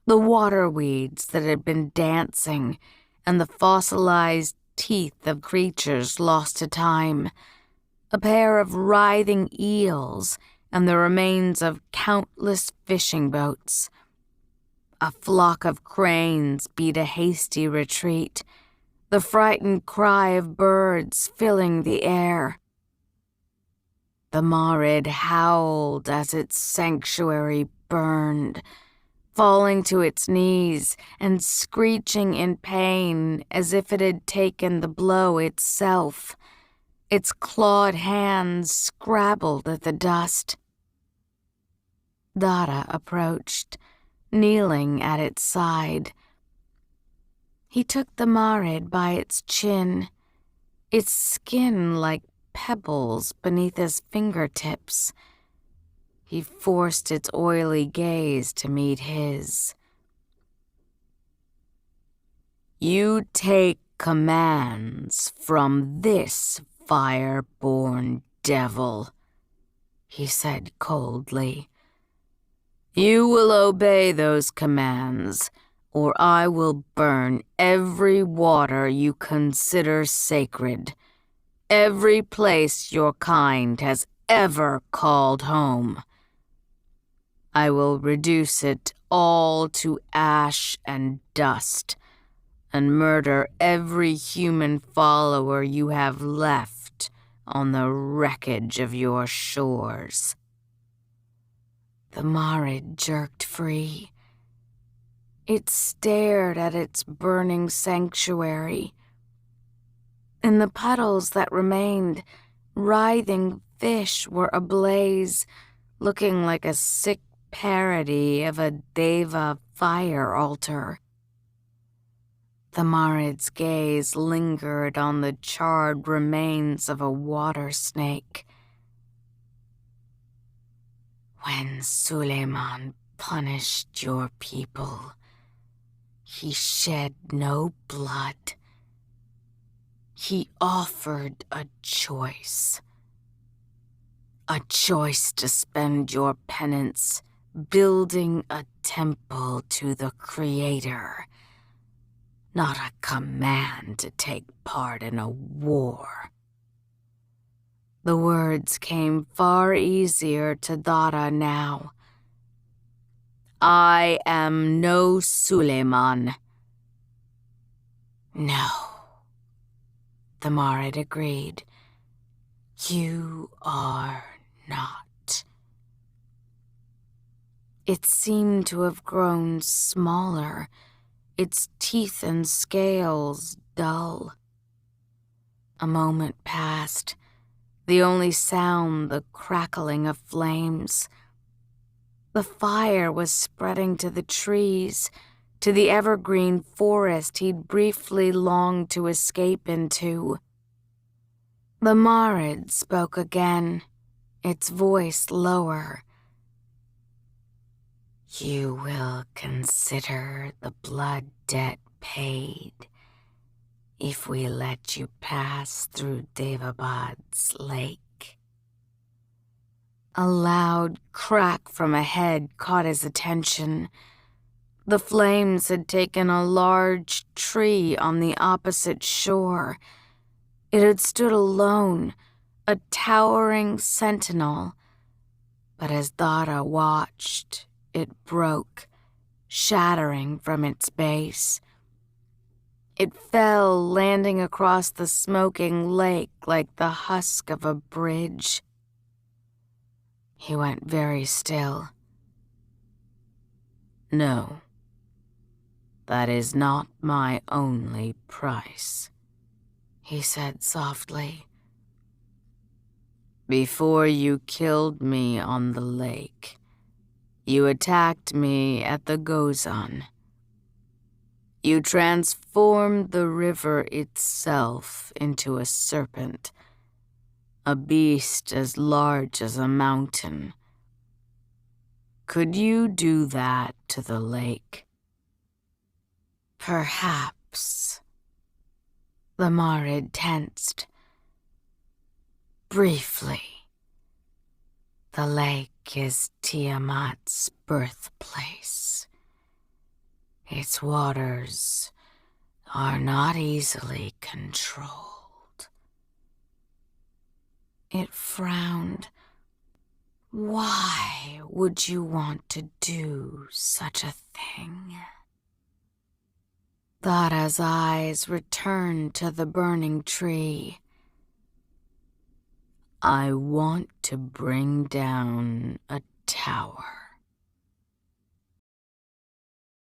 Speaker 1: The water weeds that had been dancing, and the fossilized teeth of creatures lost to time, a pair of writhing eels, and the remains of countless fishing boats. A flock of cranes beat a hasty retreat, the frightened cry of birds filling the air. The Marid howled as its sanctuary burned, falling to its knees and screeching in pain as if it had taken the blow itself. Its clawed hands scrabbled at the dust. Dara approached, kneeling at its side. He took the Marid by its chin, its skin like pebbles beneath his fingertips. He forced its oily gaze to meet his. You take commands from this fire-born devil, he said coldly. You will obey those commands, or I will burn every water you consider sacred, every place your kind has ever called home. I will reduce it all to ash and dust, and murder every human follower you have left on the wreckage of your shores. The Marid jerked free. It stared at its burning sanctuary. In the puddles that remained, writhing fish were ablaze, looking like a sick parody of a Deva fire altar. The Marid's gaze lingered on the charred remains of a water snake. When Suleiman punished your people, he shed no blood. He offered a choice. A choice to spend your penance building a temple to the Creator, not a command to take part in a war. The words came far easier to Dara now. I am no Suleiman. No, the Marid agreed. You are not. It seemed to have grown smaller, its teeth and scales dull. A moment passed, the only sound the crackling of flames. The fire was spreading to the trees, to the evergreen forest he'd briefly longed to escape into. The Marid spoke again, its voice lower. You will consider the blood debt paid if we let you pass through Daevabad's lake. A loud crack from ahead caught his attention. The flames had taken a large tree on the opposite shore. It had stood alone, a towering sentinel. But as Dara watched, it broke, shattering from its base. It fell, landing across the smoking lake like the husk of a bridge. He went very still. "No, that is not my only price," he said softly. "Before you killed me on the lake, you attacked me at the Ghassan. You transformed the river itself into a serpent, a beast as large as a mountain. Could you do that to the lake?" "Perhaps." The Marid tensed. "Briefly. The lake is Tiamat's birthplace. Its waters are not easily controlled." It frowned. "Why would you want to do such a thing?" Dara's eyes returned to the burning tree. "I want to bring down a tower."